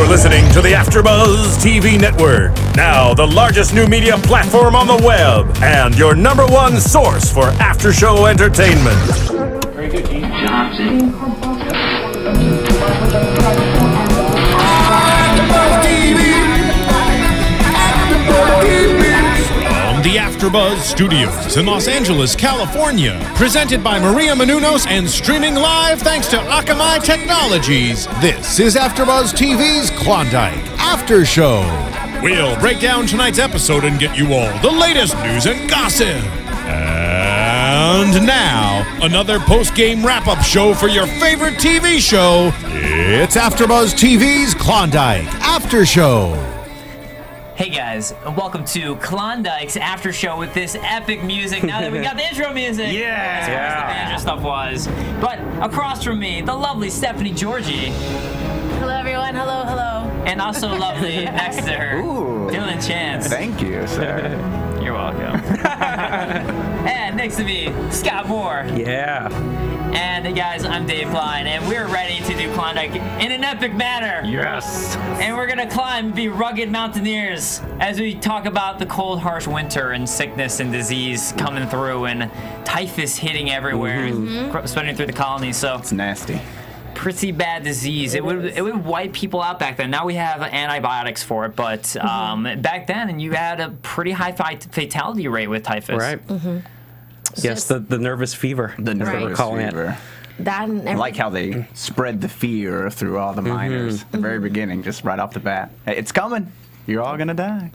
You're listening to the AFTERBUZZ TV Network, now the largest new media platform on the web, and your #1 source for after-show entertainment. Very good, Johnson. From the AFTERBUZZ Studios in Los Angeles, California, presented by Maria Menounos and streaming live thanks to Akamai Technologies, this is AFTERBUZZ TV's Klondike After Show. We'll break down tonight's episode and get you all the latest news and gossip. And now, another post-game wrap-up show for your favorite TV show. It's AFTERBUZZ TV's Klondike After Show. Hey guys, welcome to Klondike's After Show with this epic music. Now that we got the intro music, as far as the banjo stuff was. But across from me, the lovely Stephanie Giorgi. Hello everyone, hello, hello. And also lovely next to her, Dillon Chance. Thank you, sir. You're welcome. And next to me, Scott Moore. Yeah. And guys, I'm Dave Klein, and we're ready to do Klondike in an epic manner. Yes. And we're gonna climb and be rugged mountaineers as we talk about the cold, harsh winter and sickness and disease coming through and typhus hitting everywhere, spreading through the colonies. So It's nasty. pretty bad disease. It would wipe people out back then. Now we have antibiotics for it, but back then, and you had a pretty high fatality rate with typhus. Right. Yes, the nervous fever. The nervous fever. That and I like how they spread the fear through all the miners at the very beginning, just right off the bat. Hey, it's coming. You're all gonna die.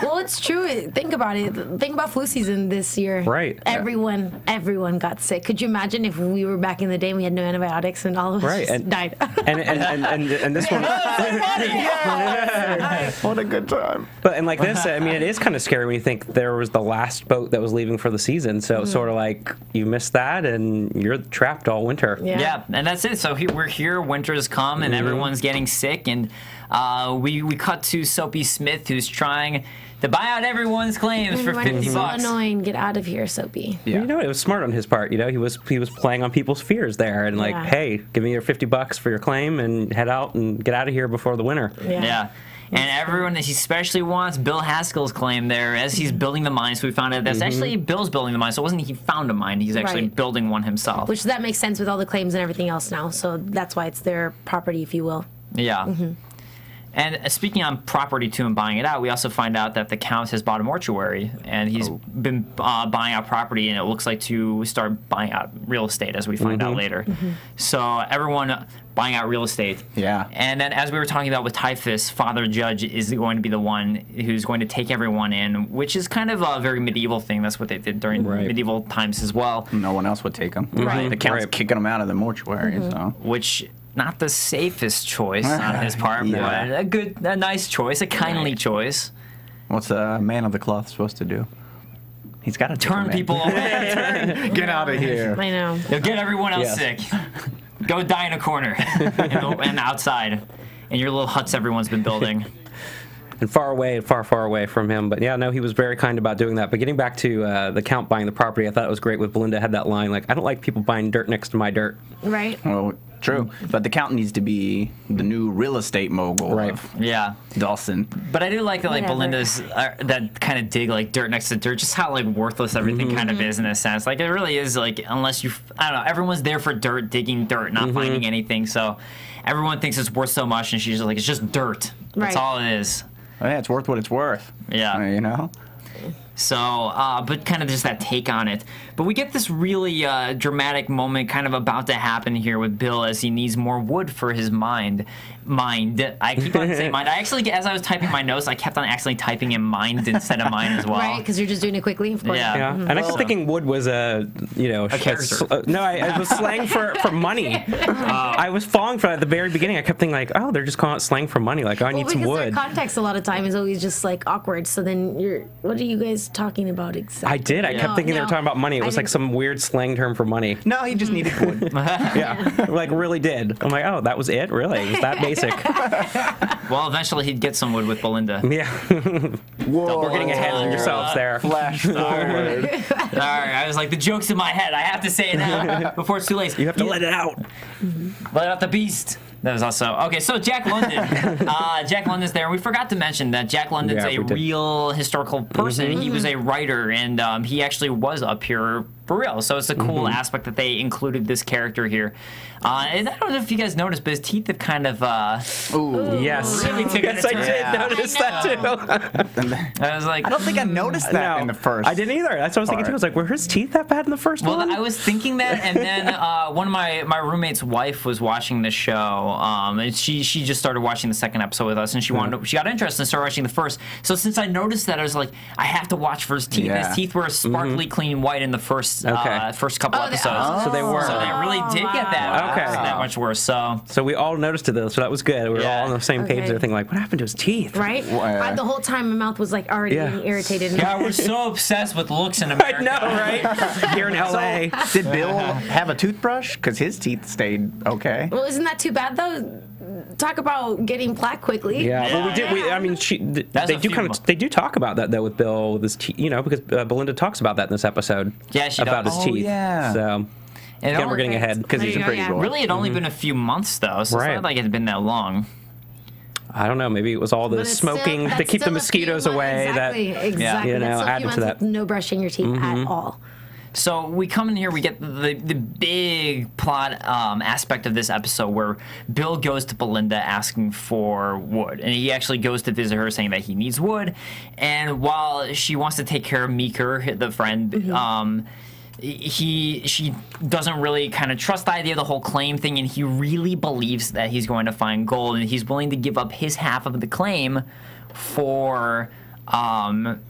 Well, it's true. Think about it. Think about flu season this year. Right. Everyone got sick. Could you imagine if we were back in the day and we had no antibiotics and all of us just died? And this one. What a good time. But and like this, I mean, it is kind of scary when you think there was the last boat that was leaving for the season. So sort of like you missed that and you're trapped all winter. Yeah, and that's it. So we're here. Winter's come and everyone's getting sick, and we cut to Soapy Smith, who's trying to buy out everyone's claims for $50. So annoying. Get out of here, Soapy. Yeah. You know, it was smart on his part. You know, he was playing on people's fears there, and like, hey, give me your $50 for your claim and head out and get out of here before the winter. Yeah. And everyone, he especially wants Bill Haskell's claim there as he's building the mine. So we found out that's actually Bill's building the mine. So it wasn't he found a mine. He's actually building one himself. Which that makes sense with all the claims and everything else now. So that's why it's their property, if you will. Yeah. And speaking on property too and buying it out, we also find out that the Count has bought a mortuary, and he's been buying out property, and it looks like to start buying out real estate, as we find out later. So everyone buying out real estate. Yeah. And then as we were talking about with typhus, Father Judge is going to be the one who's going to take everyone in, which is kind of a very medieval thing. That's what they did during medieval times as well. No one else would take them. Right. The Count's kicking them out of the mortuary, so. Which... not the safest choice on his part, but a nice choice, a kindly choice. What's a man of the cloth supposed to do? He's got to Turn people away. Get out of here. I know. You'll get everyone else sick. Go die in a corner and outside in your little huts everyone's been building. And far away from him. But yeah, no, he was very kind about doing that. But getting back to the Count buying the property, I thought it was great with Belinda had that line, like, I don't like people buying dirt next to my dirt. Right. Well, true. But the Count needs to be the new real estate mogul of Dawson. But I do like that, like, Belinda's, that kind of dig, like, dirt next to dirt, just how, like, worthless everything kind of is in a sense. Like, it really is, like, unless you, I don't know, everyone's there for dirt, digging dirt, not finding anything. So everyone thinks it's worth so much, and she's just like, it's just dirt. That's all it is. Yeah, it's worth what it's worth. Yeah. You know? So, but kind of just that take on it. But we get this really dramatic moment kind of about to happen here with Bill as he needs more wood for his mind. I keep on saying mind. I actually, as I was typing my notes, I kept on actually typing in mind instead of mine as well. Right, because you're just doing it quickly, of course. Yeah. And I kept thinking wood was a character. No, it was slang for money. I was falling for it at the very beginning. I kept thinking like, oh, they're just calling it slang for money. Like, oh, I need some wood. Because their context a lot of time is always just like awkward. So then what are you guys talking about exactly? I did. I kept thinking they were talking about money. It was like some weird slang term for money. No, he just needed wood. Yeah, like really did. I'm like, oh, that was it? Really? It was that basic? Well, eventually he'd get some wood with Belinda. Yeah. Whoa. We're getting ahead of yourselves there. Flash forward. All right, I was like, the joke's in my head. I have to say it now before it's too late. You have to let it out. Let out the beast. That was also okay. So Jack London, Jack London's there. We forgot to mention that Jack London's a real historical person. He was a writer, and he actually was up here for real. So it's a cool aspect that they included this character here. And I don't know if you guys noticed, but his teeth have kind of yes, really took yes, I did notice that too. I was like, I don't think I noticed that in the first. I didn't either. That's what I was thinking too. I was like, were his teeth that bad in the first one? Well, I was thinking that, and then one of my roommate's wife was watching the show, and she just started watching the second episode with us, and she got interested and started watching the first. So since I noticed that, I was like, I have to watch for his teeth. Yeah. His teeth were sparkly, clean white in the first couple episodes. So they were. So they really did get that much worse. So we all noticed it though. So that was good. We were all on the same page. They're thinking like, what happened to his teeth? Right? The whole time my mouth was like already getting irritated. Yeah, we're so obsessed with looks in America. I know, right? Here in LA. So, did Bill have a toothbrush? Because his teeth stayed okay. Well, isn't that too bad though? Talk about getting plaque quickly. Yeah, well, we did. I mean, they do talk about that though with Bill with his teeth. You know, because Belinda talks about that in this episode. Yeah, she about does. his teeth. Yeah. So. Again, we're getting ahead because he's a pretty boy. Really, it had only been a few months though, so it's not like it had been that long. I don't know. Maybe it was all the smoking to keep the mosquitoes away. Exactly. You know, added to that. No brushing your teeth at all. So we come in here, we get the big plot aspect of this episode where Bill goes to Belinda asking for wood. And he actually goes to visit her saying that he needs wood. And while she wants to take care of Meeker, the friend, she doesn't really kind of trust the idea of the whole claim thing, and he really believes that he's going to find gold, and he's willing to give up his half of the claim for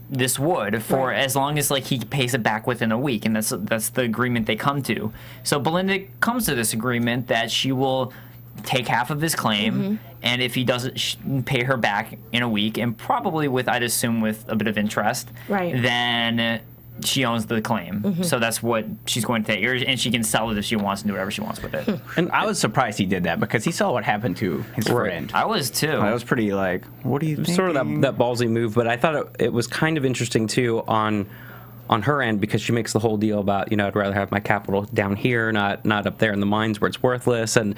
this wood for as long as like he pays it back within a week, and that's the agreement they come to. So Belinda comes to this agreement that she will take half of his claim, and if he doesn't pay her back in a week, and probably with, I'd assume, with a bit of interest, then she owns the claim. So that's what she's going to take, and she can sell it if she wants and do whatever she wants with it. And I was surprised he did that because he saw what happened to his friend. I was too. I was pretty like, what do you think? Sort of that ballsy move, but I thought it was kind of interesting too on her end, because she makes the whole deal about, I'd rather have my capital down here, not up there in the mines where it's worthless. And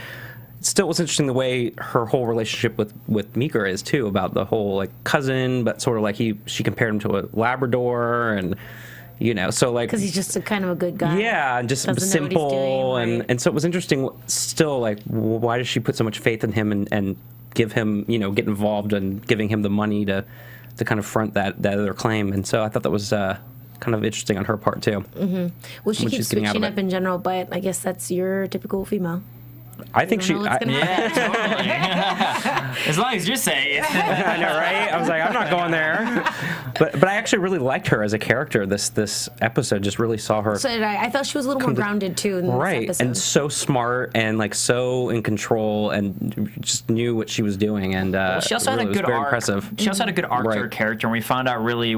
still was interesting the way her whole relationship with Meeker is too, about the whole like cousin, but sort of like she compared him to a Labrador, and so like because he's just kind of a good guy. Yeah, and just simple, and so it was interesting. Still, like, why does she put so much faith in him and give him, get involved and giving him the money to kind of front that other claim? And so I thought that was kind of interesting on her part too. Well, she keeps switching up in general, but I guess that's your typical female. I think she. Totally. As long as you say it. I know, right? I was like, I'm not going there. But I actually really liked her as a character. This episode just really saw her. So did I. I thought she was a little more grounded too in this episode. And so smart and like so in control and just knew what she was doing. And she also had a good arc. Impressive. She also had a good arc to her character, and we found out really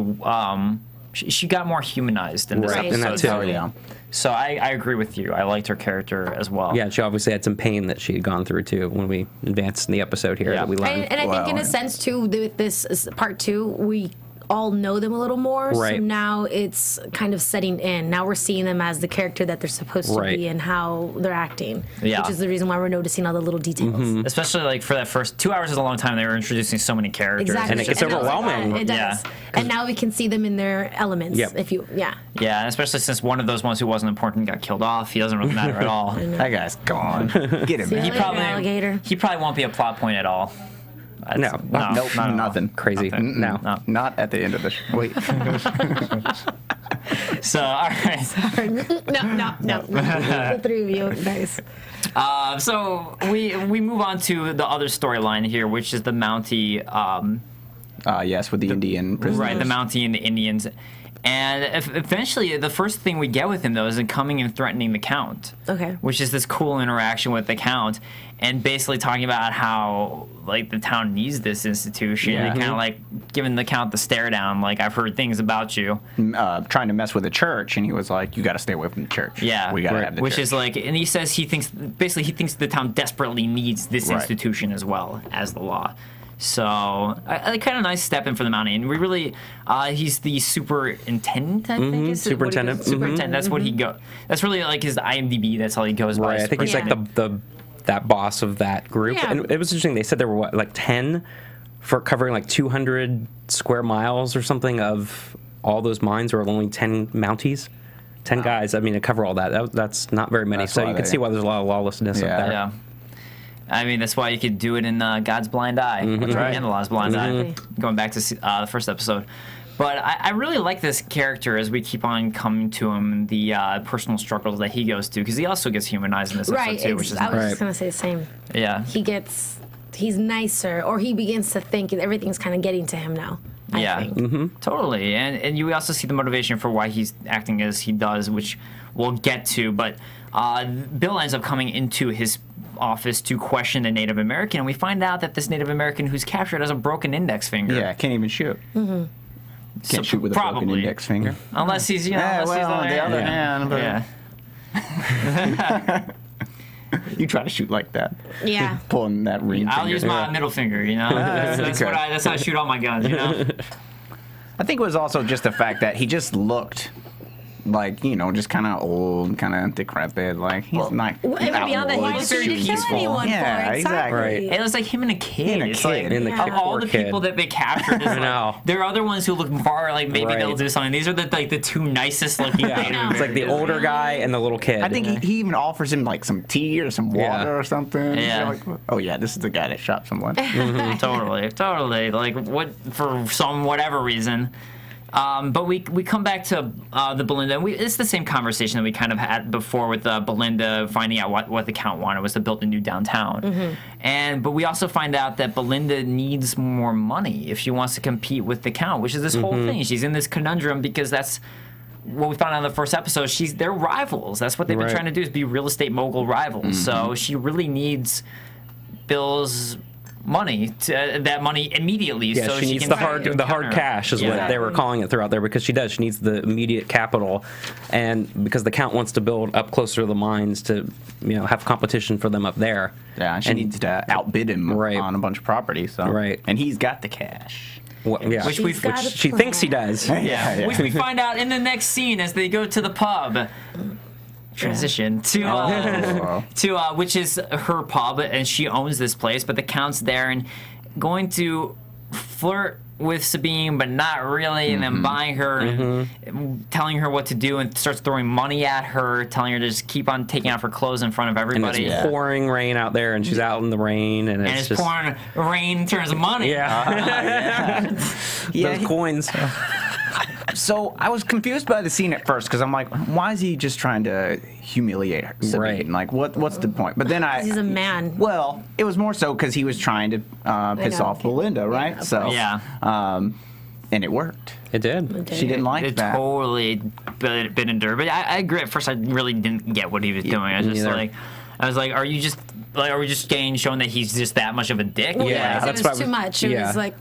she got more humanized in this episode. Yeah. So I agree with you. I liked her character as well. Yeah, she obviously had some pain that she had gone through too when we advanced in the episode here that we learned. And I think in a sense too, with this part 2, we all know them a little more. So now it's kind of setting in. Now we're seeing them as the character that they're supposed to be and how they're acting. Yeah. Which is the reason why we're noticing all the little details. Especially like for that first 2 hours is a long time. They were introducing so many characters. Exactly. And it gets overwhelming. It does. Yeah. And now we can see them in their elements. Yeah, and especially since one of those ones who wasn't important got killed off. He doesn't really matter at all. That guy's gone. Get him. He probably won't be a plot point at all. Nope, nothing. Crazy. Nothing. No. Not at the end of the show. Wait. So, all right. No. The three of you. Nice. So we move on to the other storyline here, which is the Mountie. Yes, with the Indian prisoners. Right, the Mountie and the Indians. And eventually, the first thing we get with him, though, is him coming and threatening the Count. Okay. Which is this cool interaction with the Count, and basically talking about how, like, the town needs this institution. Yeah. And kind of, like, giving the Count the stare down, like, I've heard things about you. Trying to mess with the church, and he was like, you got to stay away from the church. Yeah. We got to have the church. Which is like, and he says he thinks the town desperately needs this institution as well as the law. So, a kind of nice step in for the Mountie. And we really, he's the superintendent, I think. Is superintendent. Superintendent. That's what he goes. That's really like his IMDb. That's all he goes by. I think he's like the that boss of that group. Yeah. And it was interesting. They said there were what, like 10 for covering like 200 square miles or something of all those mines, or only 10 Mounties. 10 guys, I mean, to cover all that. That's not very many. So you can see why there's a lot of lawlessness up there. Yeah. I mean, that's why you could do it in God's blind eye. That's right. And the law's blind eye. Going back to the first episode. But I really like this character as we keep on coming to him, the personal struggles that he goes through, because he also gets humanized in this episode too, which is I was just going to say the same. Yeah. He's nicer, or he begins to think everything's kind of getting to him now. I think. Totally. And you also see the motivation for why he's acting as he does, which we'll get to. But Bill ends up coming into his office to question the Native American, and we find out that this Native American who's captured has a broken index finger. Yeah, can't even shoot. Can't shoot with a broken index finger. Unless he's, on the other hand. But you try to shoot like that. Yeah. Pulling that ring. I'll use my middle finger, that's how I shoot all my guns, I think it was also just the fact that he just looked like, just kind of old, kind of decrepit. Like, he's not. Beyond that, he was very kill anyone yeah, for. Exactly. Right. It was like him and a kid. It's like, of all the people that they captured, there are other ones who look far like maybe they'll do something. These are the two nicest looking. It's like the older guy and the little kid. I think he even offers him like some tea or some water or something. Yeah. Like, oh yeah, this is the guy that shot someone. Totally. Like for whatever reason. But we come back to the Belinda. It's the same conversation that we kind of had before with Belinda finding out what the Count wanted was to build a new downtown. But we also find out that Belinda needs more money if she wants to compete with the Count, which is this whole thing. She's in this conundrum because that's what we found out in the first episode. They're rivals. That's what they've been trying to do, is be real estate mogul rivals. So she really needs Bill's money, that money immediately. Yeah, so she needs the hard cash is what they were calling it throughout there, because she needs the immediate capital, and because the Count wants to build up closer to the mines to have competition for them up there. Yeah, she needs to outbid him on a bunch of property. So and he's got the cash. Which she thinks he does. Which we find out in the next scene as they go to the pub. Transition to which is her pub, and she owns this place, but the Count's there and going to flirt with Sabine, but not really, and then buying her and telling her what to do, and starts throwing money at her, telling her to just keep on taking off her clothes in front of everybody. And it's pouring rain out there, and she's out in the rain, and it's just pouring rain in terms of money. Those coins. So I was confused by the scene at first, because I'm like, why is he just trying to humiliate her? Sabine? Like, what's the point? But then he's a man. Well, it was more so because he was trying to piss off Belinda, right? And it worked. It did. She didn't like that. It totally bit in dirt. But I agree. At first, I really didn't get what he was doing. I was like, are we just showing that he's just that much of a dick? That's it was too much. It was like,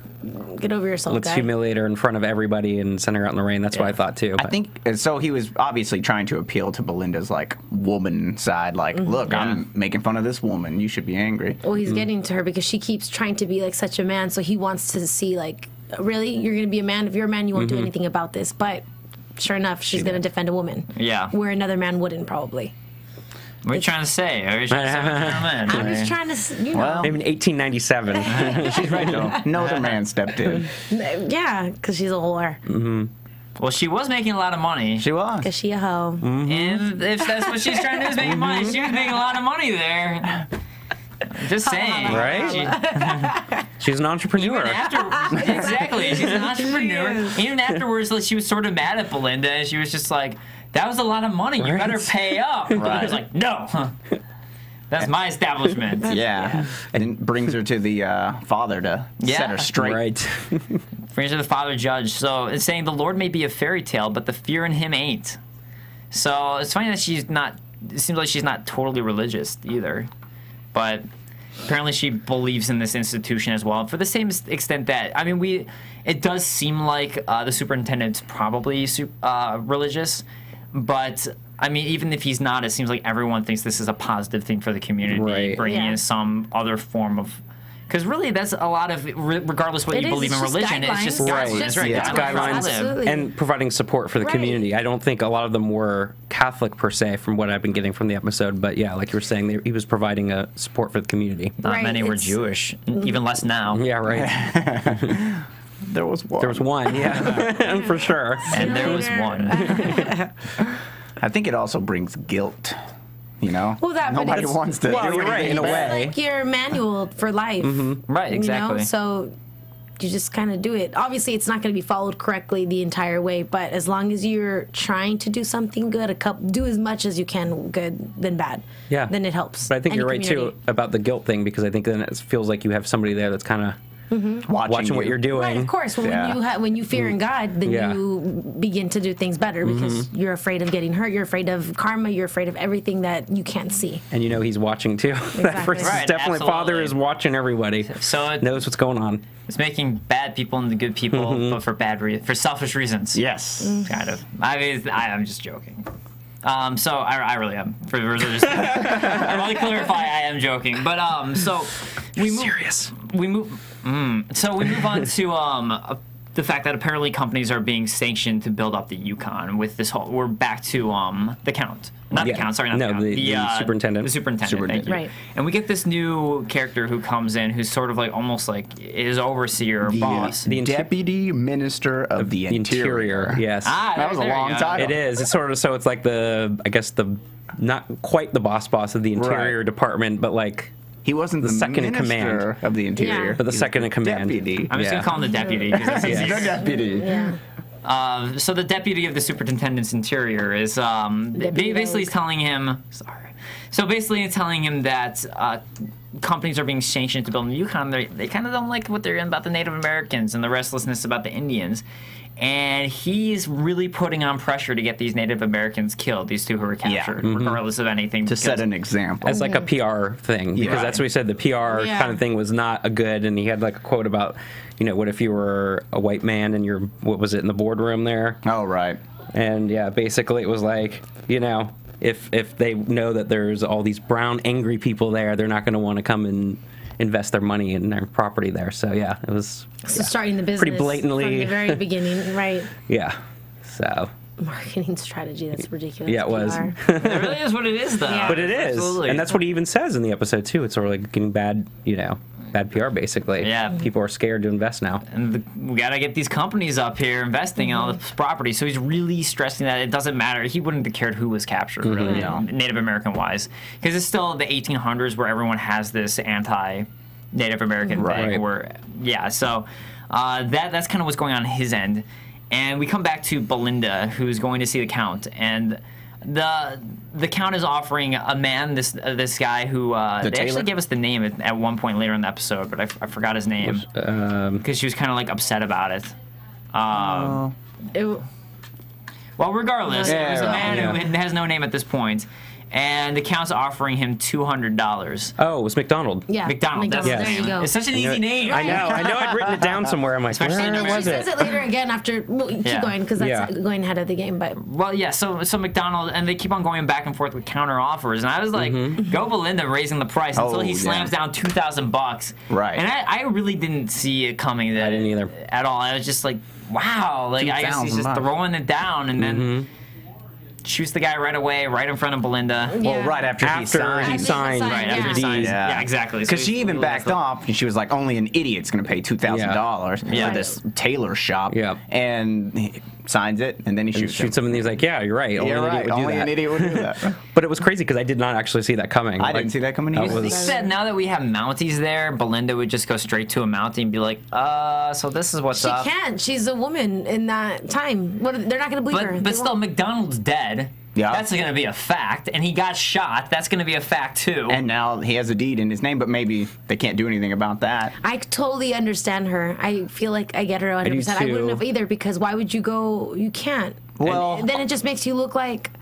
get over yourself, Let's humiliate her in front of everybody and send her out in the rain. That's what I thought too. I think so. He was obviously trying to appeal to Belinda's like woman side. Like, look, I'm making fun of this woman. You should be angry. Well, he's getting to her because she keeps trying to be like such a man. So he wants to see like, really, you're going to be a man? If you're a man, you won't do anything about this. But sure enough, she's going to defend a woman. Yeah, where another man wouldn't probably. What are you trying to say? Are you trying to say I'm just trying to, Well, maybe in 1897. She's right, though. No other man stepped in. Yeah, because she's a whore. Well, she was making a lot of money. She was. Because she a hoe. And if that's what she's trying to do is making money, she was making a lot of money there. Just saying. Right? She's an entrepreneur. Exactly. She's an entrepreneur. Even afterwards, like, she was sort of mad at Belinda, and she was just like, that was a lot of money. You better pay up. I was like, no. That's my establishment. Yeah. And it brings her to the father to set her straight. Right. Brings her to the father judge. So it's saying the Lord may be a fairy tale, but the fear in him ain't. So it's funny that it seems like she's not totally religious either. But apparently she believes in this institution as well. For the same extent that, it does seem like the superintendent's probably religious. But, even if he's not, it seems like everyone thinks this is a positive thing for the community, bringing in some other form of Because really, that's a lot of, regardless what you believe in religion, it's just guidelines. Right. It's guidelines and providing support for the community. I don't think a lot of them were Catholic per se, from what I've been getting from the episode. But yeah, like you were saying, he was providing a support for the community. Not many were Jewish, even less now. Yeah, right. There was one. There was one, yeah, for sure. And there was one. I think it also brings guilt. You know, well, nobody wants to. Well, you're right in a way. Like your manual for life, right? Exactly. You know? So you just kind of do it. Obviously, it's not going to be followed correctly the entire way, but as long as you're trying to do something good, do as much as you can, good than bad. Yeah, then it helps. But I think you're right too about the guilt thing, because I think then it feels like you have somebody there that's kind of. Watching what you're doing. Right, of course. Well, when you fear in God, then you begin to do things better because you're afraid of getting hurt. You're afraid of karma. You're afraid of everything that you can't see. And you know he's watching too. Exactly. That person's definitely Father is watching everybody. So it knows what's going on. It's making bad people into good people, but for selfish reasons. Yes, kind of. I mean, I'm just joking. So I really am. For religious, I want to clarify, I am joking. But so we move. Serious. We move. So we move on to the fact that apparently companies are being sanctioned to build up the Yukon with this whole. We're back to the Count. Not the Count. Sorry, not the Count. The superintendent. The superintendent. Thank you. Right. And we get this new character who comes in, who's sort of like almost like his overseer, boss. The Deputy Minister of the Interior. Yes. That was a long time. It is. It's sort of so. It's like not quite the boss of the Interior Department, but like. He wasn't the second in command of the Interior, but the second in command. Deputy. I'm just gonna call him the deputy because that's easy. The deputy. Yeah. So the deputy of the superintendent's interior is basically telling him. So basically telling him that companies are being sanctioned to build in the Yukon. They kind of don't like what they're in about the Native Americans and the restlessness about the Indians. And he's really putting on pressure to get these Native Americans killed, these two who were captured, regardless of anything. To set an example. As like a PR thing, because that's what he said, the PR kind of thing was not a good, and he had like a quote about, what if you were a white man and you're, what was it, in the boardroom there? Oh, right. And yeah, basically it was like, if they know that there's all these brown angry people there, they're not going to want to come and invest their money in their property there. So yeah, it was starting the business pretty blatantly from the very beginning, right? Yeah. So marketing strategy, that's ridiculous. Yeah, it was. It really is what it is, though. Yeah. But it is, absolutely. And that's what he even says in the episode too. It's sort of like getting bad, bad PR basically. Yeah. People are scared to invest now. And we got to get these companies up here investing in all this property. So he's really stressing that it doesn't matter. He wouldn't have cared who was captured, really, Native American wise. Because it's still the 1800s where everyone has this anti-Native American thing. So that's kind of what's going on his end. And we come back to Belinda, who's going to see the Count. And the Count is offering a man, this guy who they actually gave us the name at one point later in the episode, but I forgot his name because she was kind of like upset about it. Well, regardless, it was a man who has no name at this point. And the Count's offering him $200. Oh, it was McDonald. Yeah, McDonald. That's there you go. It's such an easy name. I know. I'd written it down somewhere. I'm like, She says it later again after. Well, keep going because that's going ahead of the game. But so McDonald, and they keep on going back and forth with counter offers, and I was like, go Belinda, raising the price until he slams down $2,000. Right. And I really didn't see it coming. I didn't either at all. I was just like, wow. Like I guess he's just throwing it down, and then. Shoots the guy right away, right in front of Belinda. Yeah. Well, right after he signed. Right after he signs. Yeah, exactly. Because she even backed off, and she was like, only an idiot's going to pay $2,000 for this tailor shop. Yeah. And he signs it, and then he shoots him, and he's like, yeah, you're right. Only an idiot would do that. But it was crazy because I did not actually see that coming. I didn't see that coming either. He said now that we have Mounties there, Belinda would just go straight to a Mountie and be like, so this is what's up. She can't. She's a woman in that time. They're not going to believe her. But still, McDonald's dead. Yeah. That's going to be a fact. And he got shot. That's going to be a fact, too. And now he has a deed in his name, but maybe they can't do anything about that. I totally understand her. I feel like I get her 100%. I wouldn't have either, because why would you go? You can't. Well, and then it just makes you look like...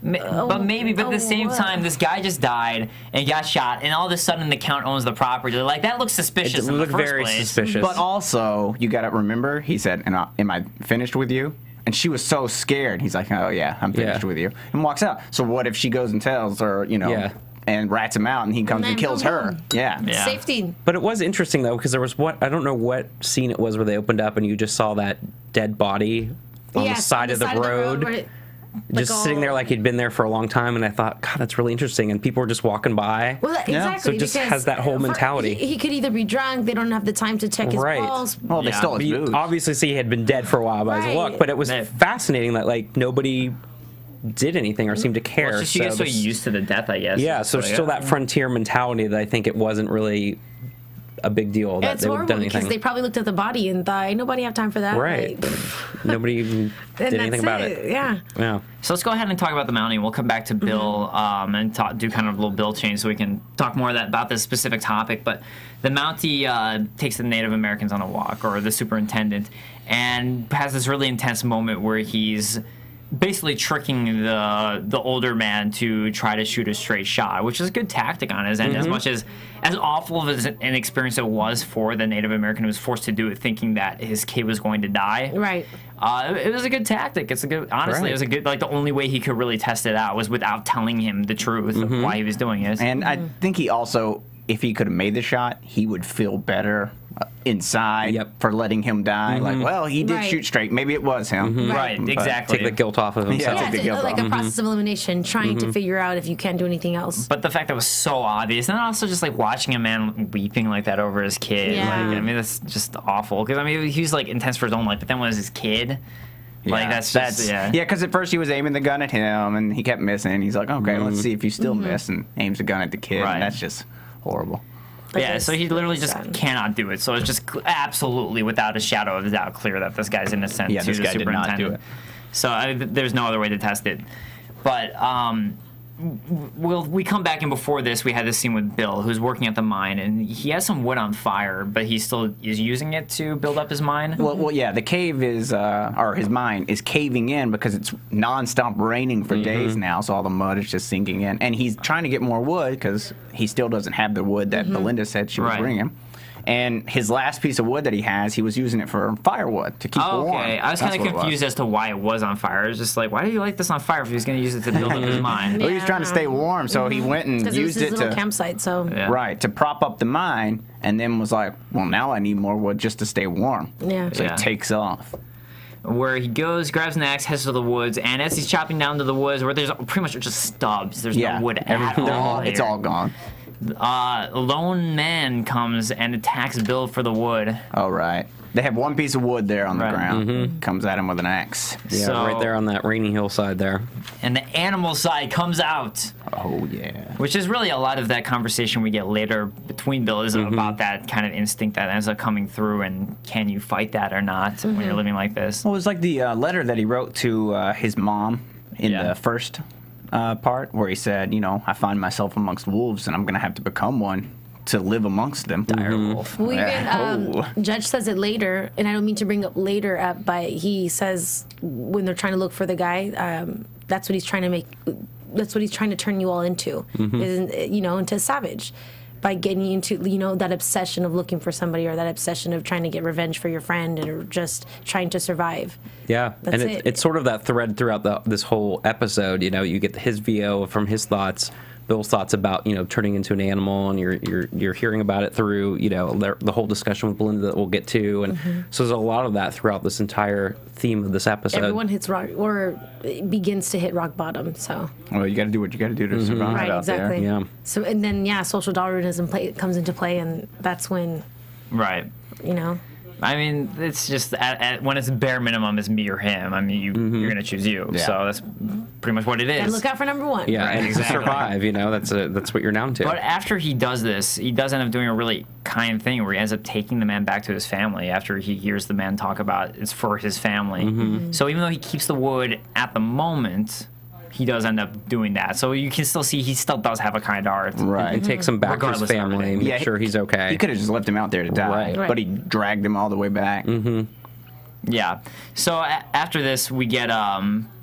But at the same time, this guy just died and got shot, and all of a sudden the Count owns the property. Like, that looks suspicious in the first very place. Suspicious. But also, you got to remember, he said, am I finished with you? And she was so scared. He's like, oh, yeah, I'm finished with you. And walks out. So what if she goes and tells her, and rats him out, and he comes and kills her. Yeah. Safety. But it was interesting though, because there was I don't know what scene it was where they opened up and you just saw that dead body on the side of the road. Just sitting there like he'd been there for a long time, and I thought, God, that's really interesting. And people were just walking by. Well, exactly. So it just has that whole mentality. He could either be drunk, they don't have the time to check his pulse. Well, they stole his booze. Obviously, see, he had been dead for a while by his look, but it was fascinating that like nobody did anything or seemed to care. Well, it's just you get so used to the death, I guess. Yeah, so there's still that frontier mentality that I think it wasn't really a big deal that they would have done anything. Because they probably looked at the body and thought, ain't nobody have time for that. Right. Nobody even did anything about it. Yeah. So let's go ahead and talk about the Mountie. We'll come back to Bill and do kind of a little Bill change so we can talk more about this specific topic. But the Mountie takes the Native Americans on a walk, or the superintendent, and has this really intense moment where he's basically tricking the older man to try to shoot a straight shot, which is a good tactic on his end. As much as awful of an experience it was for the Native American who was forced to do it, thinking that his kid was going to die. Right. It was a good tactic. It's a good. Honestly, it was a good. Like the only way he could really test it out was without telling him the truth of why he was doing it. And I think he also, if he could have made the shot, he would feel better inside for letting him die. Like, well, he did shoot straight. Maybe it was him. Right, exactly. Take the guilt off of himself. Yeah, take the guilt like off. a process of elimination, trying to figure out if you can't do anything else. But the fact that it was so obvious, and also just like watching a man weeping like that over his kid. Yeah. Like, I mean, that's just awful. Because I mean, he was like intense for his own life, but then when it was his kid. Like that's because at first he was aiming the gun at him and he kept missing. He's like, okay, let's see if you still miss, and aims the gun at the kid. Right. And that's just horrible. Yeah, so he literally just cannot do it. So it's just absolutely, without a shadow of a doubt, clear that this guy's innocent. Yeah, this guy did not do it. So there's no other way to test it. But we come back, and before this, we had this scene with Bill, who's working at the mine, and he has some wood on fire, but he still is using it to build up his mine. Well, yeah, the cave is, or his mine is caving in because it's nonstop raining for days now, so all the mud is just sinking in. And he's trying to get more wood because he still doesn't have the wood that Belinda said she would bring him. And his last piece of wood that he has, he was using it for firewood to keep warm. Okay, I was kind of confused as to why it was on fire. I was just like, why do you light this on fire if he was going to use it to build up his mine? Well, he was trying to stay warm, so he went and used it to campsite. So to prop up the mine, and then was like, well, now I need more wood just to stay warm. Yeah. So he takes off. Where he goes, grabs an axe, heads to the woods, and as he's chopping down to the woods, where there's pretty much just stubs, there's no wood at all. It's all gone. A lone man comes and attacks Bill for the wood. Oh, right. They have one piece of wood there on the ground. Comes at him with an axe. Yeah, right there on that rainy hillside there. And the animal side comes out. Oh, yeah. Which is really a lot of that conversation we get later between Bill is about that kind of instinct that ends up coming through, and can you fight that or not when you're living like this? Well, it was like the letter that he wrote to his mom in the first part, where he said, you know, I find myself amongst wolves, and I'm going to have to become one to live amongst them. Dire wolf. Well, even Judge says it later, and I don't mean to bring up later, but he says when they're trying to look for the guy, that's what he's trying to make. That's what he's trying to turn you all into, is, you know, into a savage, by getting you into, you know, that obsession of looking for somebody, or that obsession of trying to get revenge for your friend, or just trying to survive. Yeah, That's and it's sort of that thread throughout this whole episode. You know, you get his VO from his thoughts, Bill's thoughts about, you know, turning into an animal, and you're hearing about it through, you know, the whole discussion with Belinda that we'll get to, and so there's a lot of that throughout this entire theme of this episode. Everyone hits rock, or begins to hit rock bottom. So well, you got to do what you got to do to survive out there. Yeah. So and then social Darwinism comes into play, and that's when you know. I mean, it's just when it's bare minimum, it's me or him. I mean, you're going to choose you. Yeah. So that's pretty much what it is. Gotta look out for number one. Yeah, and to survive, you know, that's what you're down to. But after he does this, he does end up doing a really kind thing where he ends up taking the man back to his family after he hears the man talk about it's for his family. So even though he keeps the wood at the moment, he does end up doing that. So you can still see he still does have a kind heart. Right. And takes him back to his family and make sure he's okay. He could have just left him out there to die, but he dragged him all the way back. Yeah. So after this, we get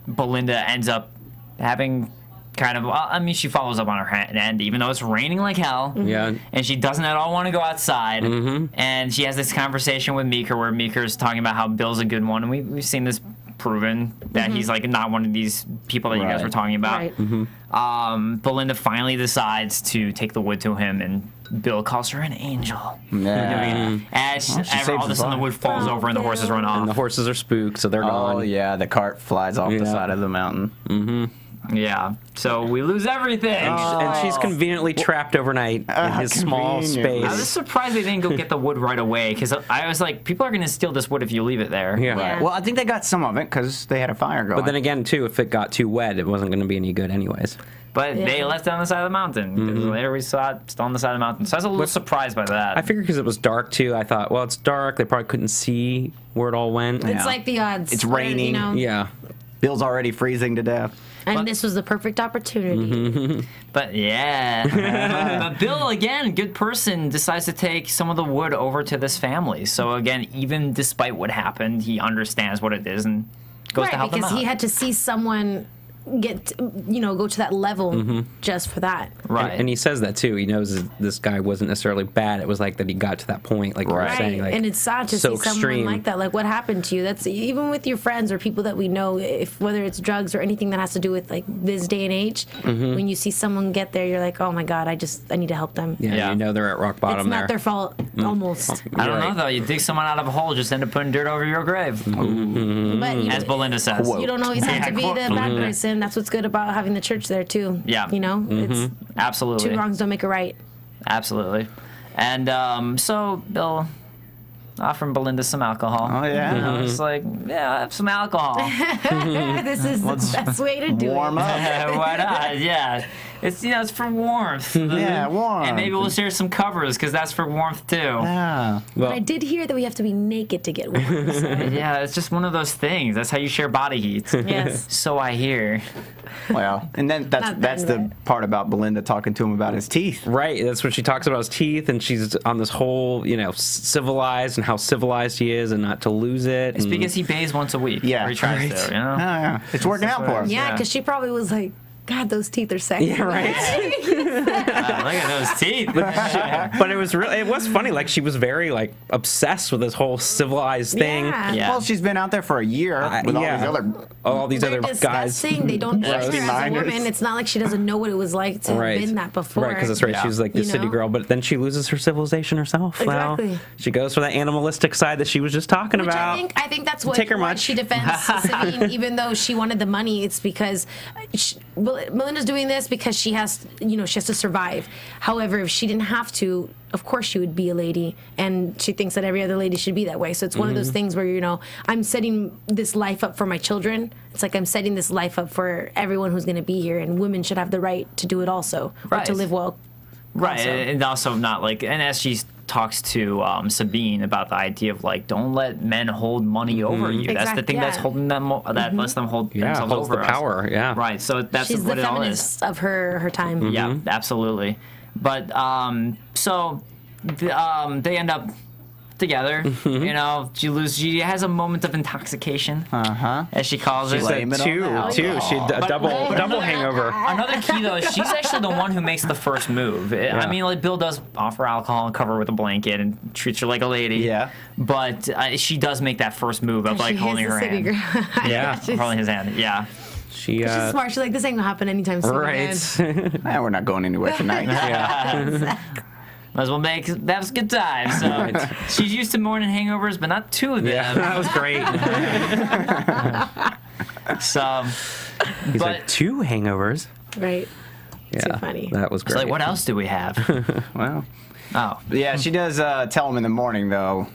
Belinda ends up having kind of, I mean, she follows up on her end, even though it's raining like hell. Yeah. And she doesn't at all want to go outside. And she has this conversation with Meeker where Meeker's talking about how Bill's a good one. And we've seen this proven that he's like not one of these people that you guys were talking about. Right. Belinda finally decides to take the wood to him, and Bill calls her an angel. As all of a sudden the wood falls over and the horses run off. And the horses are spooked, so they're gone. Oh yeah, the cart flies off the side of the mountain. Yeah, so we lose everything. And she's conveniently trapped overnight in his small space. I was surprised they didn't go get the wood right away, because I was like, people are going to steal this wood if you leave it there. Yeah. Yeah. Well, I think they got some of it because they had a fire going. But then again, too, if it got too wet, it wasn't going to be any good anyways. But they left it on the side of the mountain. Because later we saw it still on the side of the mountain. So I was a little surprised by that. I figured because it was dark, too, I thought, well, it's dark. They probably couldn't see where it all went. It's like the odds. It's raining. Yeah. Bill's already freezing to death. And this was the perfect opportunity. But but Bill, again, good person, decides to take some of the wood over to this family. So again, even despite what happened, he understands what it is and goes to help them out. Because he had to see someone go to that level just for that. Right. And he says that too. He knows this guy wasn't necessarily bad. It was like that he got to that point, like you were saying. Like, and it's sad to see someone like that. Like, what happened to you? That's even with your friends or people that we know, whether it's drugs or anything that has to do with like this day and age, when you see someone get there, you're like, oh my God, I need to help them. Yeah, you know they're at rock bottom. It's not their fault, almost. I don't know though. You dig someone out of a hole, just end up putting dirt over your grave. But As Belinda says. You don't always have to be the bad person. That's what's good about having the church there too. Yeah. It's Absolutely. two wrongs don't make a right. Absolutely. And so Bill offering Belinda some alcohol. Oh yeah. It's like, yeah, have some alcohol. This is the best way to do Warm it. up. Why not? Yeah. It's it's for warmth. Yeah, warm. And maybe we'll share some covers because that's for warmth too. Yeah. But I did hear that we have to be naked to get warm. So. Yeah, it's just one of those things. That's how you share body heat. Yes. So I hear. Well, and then that's the part about Belinda talking to him about his teeth. Right, that's when she talks about his teeth, and she's on this whole, civilized and how civilized he is, and not to lose it. It's because he bathes once a week. Yeah. Or he tries to, Oh, yeah. It's working out for him. Yeah, because she probably was like, God, those teeth are sexy. Yeah, right. Look at those teeth. But it was funny. Like, she was very obsessed with this whole civilized thing. Yeah. Well, she's been out there for a year with all these They're other guys. disgusting. They don't age her as a minors. woman. It's not like she doesn't know what it was like to have been that before. Right, because that's right. Yeah. She was like the city girl, but then she loses her civilization herself. Exactly. Well, she goes for that animalistic side that she was just talking about. I think that's what Take her why much. she defends Sabine, even though she wanted the money. It's because Melinda's doing this because she has, she has to survive. However, if she didn't have to, of course she would be a lady, and she thinks that every other lady should be that way. So it's one of those things where I'm setting this life up for my children. It's like I'm setting this life up for everyone who's going to be here, and women should have the right to do it also, or to live well. Right, also. and also not and as she talks to Sabine about the idea of don't let men hold money over you. That's the thing that's holding them, that lets them hold themselves holds over the power. us. Yeah, right. So that's She's what the it all is. feminist of her time. Yeah, absolutely. But so they end up together. She has a moment of intoxication, as she calls it. Blame it on Two. that. She a double hangover. Another key though is she's actually the one who makes the first move. I mean, Bill does offer alcohol and cover her with a blanket and treats her like a lady. Yeah. But she does make that first move of holding her hand. Yeah, holding his hand. Yeah. She's smart. She's like, this ain't gonna happen anytime soon. right. We're not going anywhere tonight. Might as well have a good time. So she's used to morning hangovers, but not two of them. Yeah, that was great. So, He's like, 2 hangovers. Right. Yeah, Too funny. That was it's great. like, what else do we have? Well, Oh, yeah, she does tell him in the morning, though,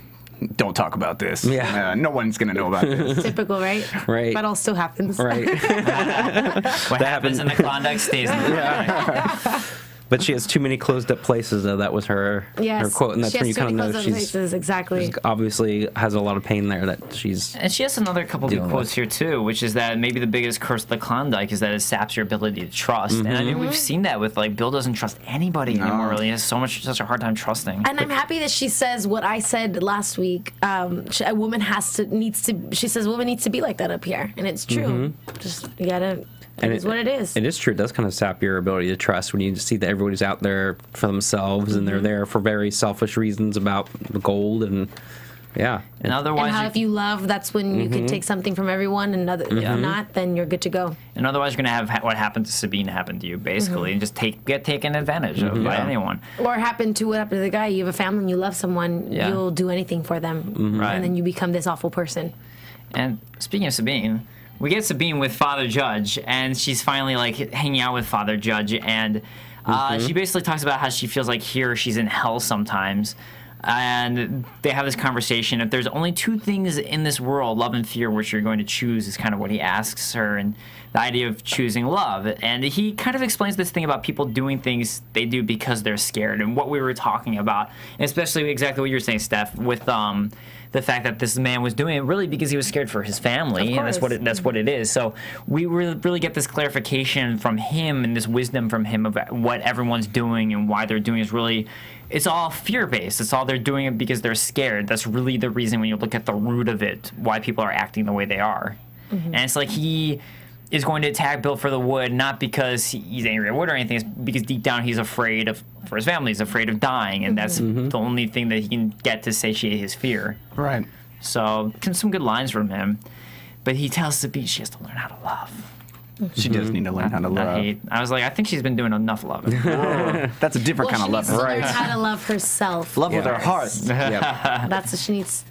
don't talk about this. Yeah. No one's going to know about this. Typical, right? Right. That all still happens. Right. what happens in the Klondike stays in the Klondike. But she has too many closed up places, though. That was her quote, and that's when you kind of know she's exactly. obviously has a lot of pain there that she's. And she has another couple good quotes here too, which is that maybe the biggest curse of the Klondike is that it saps your ability to trust. And I mean, we've seen that with Bill doesn't trust anybody anymore. Really, he has such a hard time trusting. And I'm happy that she says what I said last week. A woman needs to be like that up here, and it's true. Just you gotta. It is what it is. It is true. It does kind of sap your ability to trust when you just see that everybody's out there for themselves and they're there for very selfish reasons about the gold and Yeah. And otherwise, and how if you love, that's when you can take something from everyone, and if not, then you're good to go. And otherwise, you're going to have what happened to Sabine happen to you, basically, and just get taken advantage of by anyone. Or what happened to the guy. You have a family and you love someone, you'll do anything for them. Right. And then you become this awful person. And speaking of Sabine, we get Sabine with Father Judge, and she's finally like hanging out with Father Judge, and she basically talks about how she feels like here she's in hell sometimes. And they have this conversation. If there's only two things in this world, love and fear, which you're going to choose, is kind of what he asks her, and the idea of choosing love. And he kind of explains this thing about people doing things they do because they're scared, and what we were talking about, and especially exactly what you were saying, Steph, with the fact that this man was doing it really because he was scared for his family, and that's what it is. So we really get this clarification from him and this wisdom from him of what everyone's doing and why they're doing is really. It's all fear-based. It's all they're doing it because they're scared. That's really the reason when you look at the root of it, why people are acting the way they are. And it's like he is going to attack Bill for the wood, not because he's angry at wood or anything, it's because deep down he's afraid for his family. He's afraid of dying, and that's the only thing that he can get to satiate his fear. Right. So, some good lines from him. But he tells Sabine she has to learn how to love. She does need to learn how to love. I was like, I think she's been doing enough loving. That's a different kind of love. She needs to learn how to love herself. Love with her heart. Yep. That's how she needs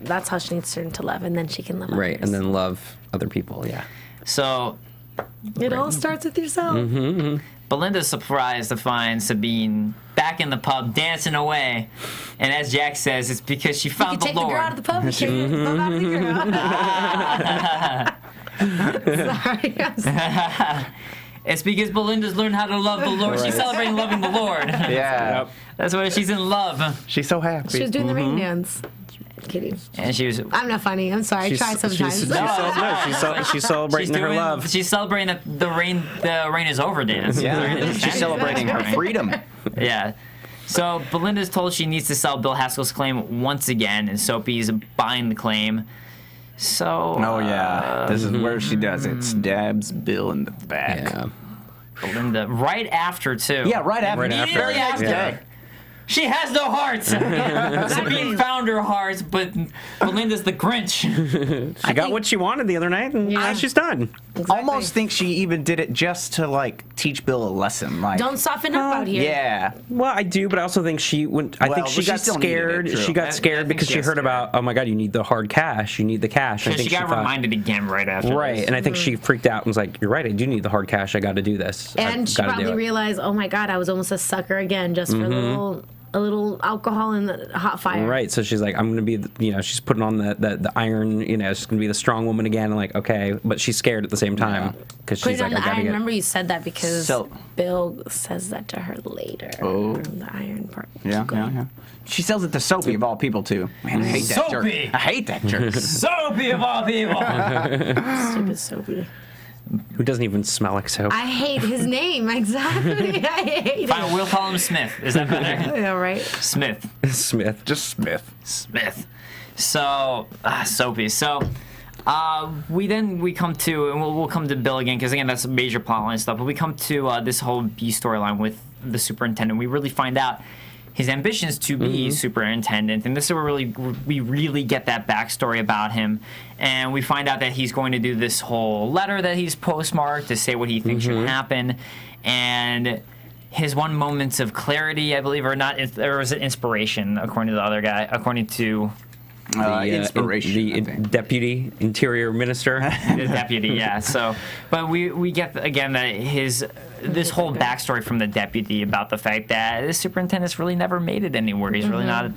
to learn to love, and then she can love Right, others. and then love other people, yeah. So, it all starts with yourself. Belinda's surprised to find Sabine back in the pub dancing away, and as Jack says, it's because she found the Take Lord. the girl out of the pub. And take the pub out of the girl. Sorry. It's because Belinda's learned how to love the Lord. She's celebrating loving the Lord. Yeah. That's why she's in love. She's so happy. She was doing the rain dance. Kidding. And she was. I'm not funny. I'm sorry. I try sometimes. She's celebrating her love. She's celebrating the rain is over dance. Yeah. She's celebrating her freedom. Yeah. So Belinda's told she needs to sell Bill Haskell's claim once again, and Soapy's buying the claim. So. Oh yeah, this is where she does it. Stabs Bill in the back. Yeah. Belinda, right after too. Yeah, right after. Immediately after. Yeah. She has no heart. Sabine found her heart, but Belinda's the Grinch. She got what she wanted the other night, and now she's done. Exactly. Almost think she even did it just to like teach Bill a lesson. Like, Don't soften up out here. yeah. Well, I do, but I also think she went. I think Well, she but got she still needed scared. it, true. She got I scared think because she she got heard scared. about, oh my God, you need the hard cash. You need the cash. And I She think got thought, reminded again right after. right, this. and I think she freaked out and was like, "You're right. I do need the hard cash. I got to do this." And she probably realized, oh my God, I was almost a sucker again just for a little alcohol and the hot fire. Right, so she's like, I'm gonna be, she's putting on the iron, she's gonna be the strong woman again. And like, okay, but she's scared at the same time because Put she's it like, on I the gotta iron. get. Remember you said that because So- Bill says that to her later. Oh. The iron part. Yeah, yeah. She sells it to Soapy of all people too. Man, I hate that jerk. Soapy! I hate that jerk. Soapy of all people. Stupid Soapy. Who doesn't even smell like soap? I hate his name. Exactly. I hate Fine, we'll call him Smith. Is that better? it. Yeah, right. Smith. Smith. Just Smith. Smith. So, Soapy. So, we come to, and we'll come to Bill again, because again, that's a major plotline stuff, but we come to this whole B storyline with the superintendent. We really find out his ambitions to be superintendent, and this is where we really get that backstory about him, and we find out that he's going to do this whole letter that he's postmarked to say what he thinks should happen, and his one moments of clarity, I believe, or not, there was an inspiration, according to the other guy, according to Inspiration. The deputy interior minister. the deputy, yeah. So, but we get again that this whole backstory from the deputy about the fact that this superintendent's really never made it anywhere. He's really not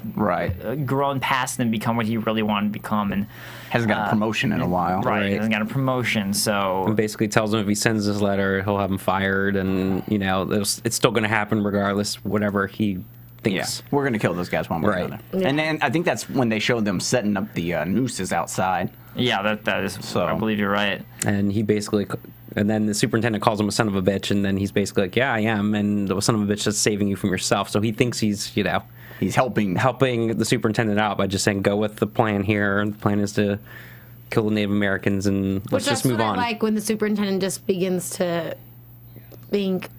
grown past and become what he really wanted to become, and Hasn't got a promotion in a while. right, hasn't got a promotion. So And basically tells him if he sends this letter, he'll have him fired, and it's still going to happen regardless, whatever he thinks. Yeah, we're gonna kill those guys one way or Right. another. And then I think that's when they showed them setting up the nooses outside. yeah, that is. So- I believe you're right. And he basically, and then the superintendent calls him a son of a bitch, and then he's basically like, yeah, I am, and the son of a bitch is saving you from yourself. So he thinks he's, He's helping. helping the superintendent out by just saying, go with the plan here. And the plan is to kill the Native Americans, and let's Which just that's move what on. I like when the superintendent just begins to think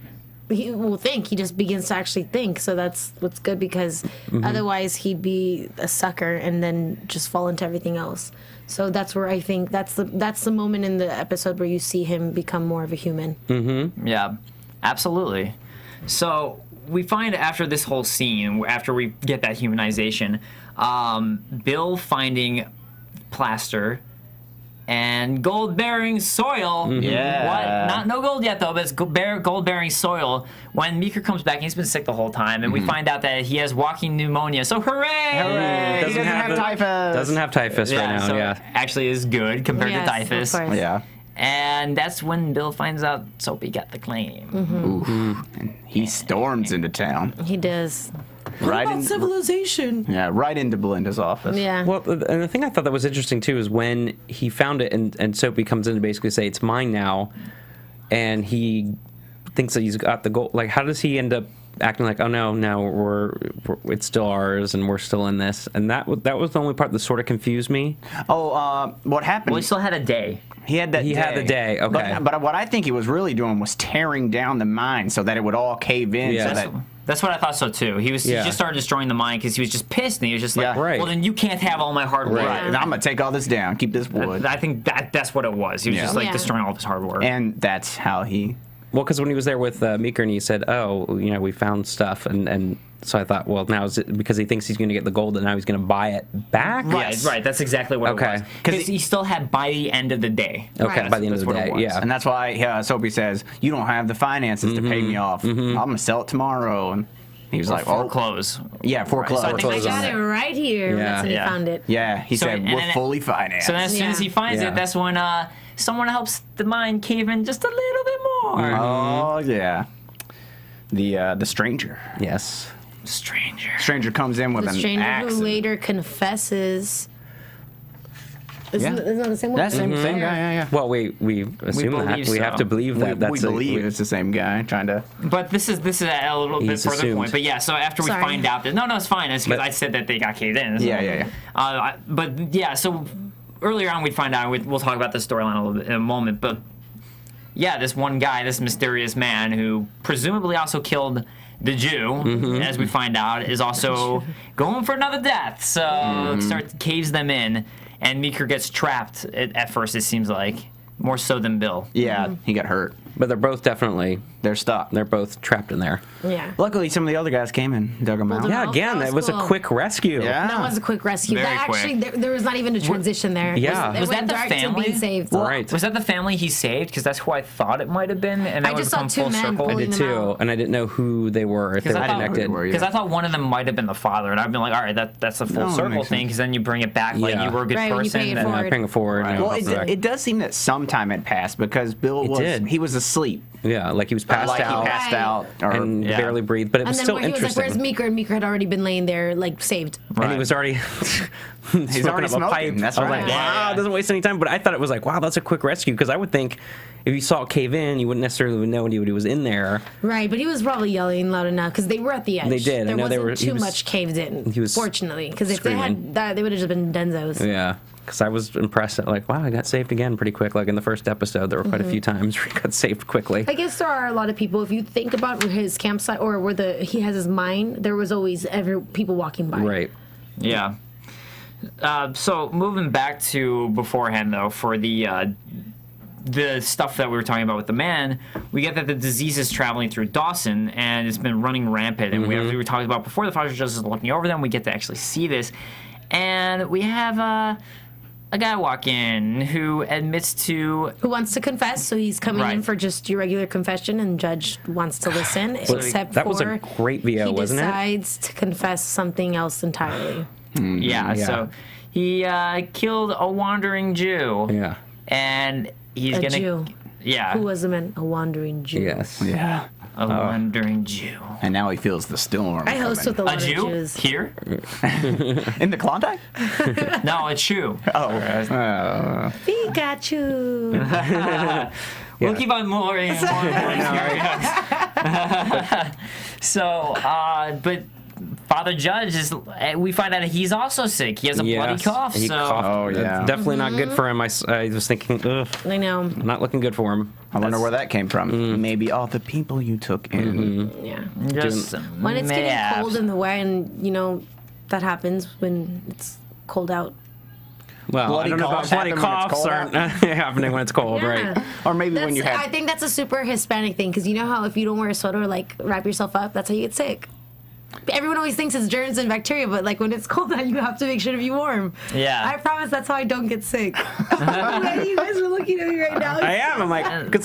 he will think. He just begins to actually think. So that's what's good, because otherwise he'd be a sucker and then just fall into everything else. So that's where I think that's the moment in the episode where you see him become more of a human. Yeah, absolutely. So we find after this whole scene, after we get that humanization, Bill finding plaster and gold-bearing soil. Yeah. What? No gold yet, though, but it's gold-bearing soil. When Meeker comes back, he's been sick the whole time, and we find out that he has walking pneumonia. So hooray! Hooray! He doesn't have typhus. Doesn't have typhus right now, so actually is good compared to typhus. Of course. Yeah. And that's when Bill finds out Soapy got the claim. And he storms into town. He does. Right in civilization? Yeah, right into Belinda's office. Yeah. Well, and the thing I thought that was interesting too is when he found it, and Soapy comes in to basically say it's mine now, and he thinks that he's got the gold. Like, how does he end up acting like, oh no, it's still ours, and we're still in this? And that was the only part that sort of confused me. Oh, what happened? Well, he still had a day. He had that. He had the day. Okay. But what I think he was really doing was tearing down the mine so that it would all cave in. Yeah. So That's what I thought so too. He just started destroying the mine because he was just pissed, and he was just like, Yeah. Right. well, then you can't have all my hard work. Right. And I'm gonna take all this down. Keep this wood. I think that's what it was. He was just like destroying all of his hard work. And that's how he. Well, because when he was there with Meeker and he said, oh, we found stuff, and so I thought, well, now is it because he thinks he's going to get the gold and now he's going to buy it back? Right. That's exactly what it was. Because he still had by the end of the day. Okay, by the end of the day, yeah. And that's why Soapy says, you don't have the finances to pay me off. I'm gonna sell it tomorrow. And he was like, foreclose. Yeah, foreclose. So I got it right here. That's when he found it. Yeah, he said, we're fully financed. So then as soon as he finds it, that's when someone helps the mine cave in just a little bit more. Oh, yeah. The stranger. Yes. Stranger comes in with an axe. The stranger who later confesses. Isn't that the same one? That's the same guy, yeah. Well, we assume that. We have to believe that. We believe it's the same guy trying to... But this is a little bit further assumed. point. But yeah, so after we find out that... No, it's fine. It's because I said that they got caved in. So, Yeah. But yeah, so earlier on we'd find out, we'll talk about the storyline a little bit in a moment, but yeah, this one guy, this mysterious man who presumably also killed the Jew, as we find out, is also going for another death. So caves them in, and Meeker gets trapped at first, it seems like. More so than Bill. Yeah, he got hurt. But they're both definitely... They're stuck. They're both trapped in there. Yeah. Luckily, some of the other guys came and dug them out. Yeah, again, that was a quick rescue. Yeah. That was a quick rescue. Very Actually, there was not even a transition there. Yeah. Was that the direct to family? being saved. Right. Was that the family he saved? Because that's who I thought it might have been, and that I would just saw come two full men circle. pulling I did them too, out. and I didn't know who they were, if they were I thought- connected. Because I thought one of them might have been the father, and I've been like, all right, that's a full No, that circle makes thing, because then you bring it back like you were a good Right, when you person. pay it and- forward. Paying it forward. Well, off the back. it does seem that some time had passed because Bill he was asleep. Yeah, like he was passed Like out he passed out. and Yeah. barely breathed, but it And was then still where he was like, interesting. where's Meeker? And Meeker had already been laying there, like, saved. And he was already He's already smoking up a pipe. smoking. That's I was right. like, wow, doesn't waste any time. But I thought it was like, wow, that's a quick rescue, because I would think if you saw it cave in, you wouldn't necessarily know anybody was in there. Right, but he was probably yelling loud enough because they were at the edge. They did. I There know they wasn't were- he too was- much caved in, he was fortunately. Because if they screaming. had that, they would have just been Denzos. Yeah, because I was impressed. Like, wow, I got saved again pretty quick. Like in the first episode, there were quite a few times where he got saved quickly. I guess there are a lot of people. If you think about where his campsite or where he has his mine, there was always people walking by. Right. Yeah. So moving back to beforehand, though, for the stuff that we were talking about with the man, we get that the disease is traveling through Dawson, and it's been running rampant. And we were talking about before, the Father Judge is looking over them. We get to actually see this. And we have a guy walk in who admits to... Who wants to confess, so he's coming in for just your regular confession, and Judge wants to listen, except that was a great VO, wasn't it? He decides to confess something else entirely. Yeah, so he killed a wandering Jew. Yeah. And he's A going to... Jew. Yeah. Who was a man? A wandering Jew. Yes. Yeah. A wandering Jew. And now he feels the storm. I host with a A lot of Jew? Jews. Here? In the Klondike? No, a Jew. Pikachu. We'll keep on more and more. So, but Father Judge is. We find out he's also sick. He has a bloody cough. He So coughed. Oh, yeah. Definitely not good for him. I was thinking, ugh, I know. not looking good for him. I wonder where that came from. Maybe all the people you took in. Yeah. Just When it's getting mayhaps. cold in the way, and you know that happens when it's cold out. Well, Bloody I don't know about coughs bloody happen when it's coughs cold aren't out? happening when it's cold, Yeah. right? Or maybe when you have... I think that's a super Hispanic thing, because you know how if you don't wear a sweater or like wrap yourself up, that's how you get sick. Everyone always thinks it's germs and bacteria, but like when it's cold out, you have to make sure to be warm. Yeah. I promise that's how I don't get sick. You guys are looking at me right now. I am. I'm like, but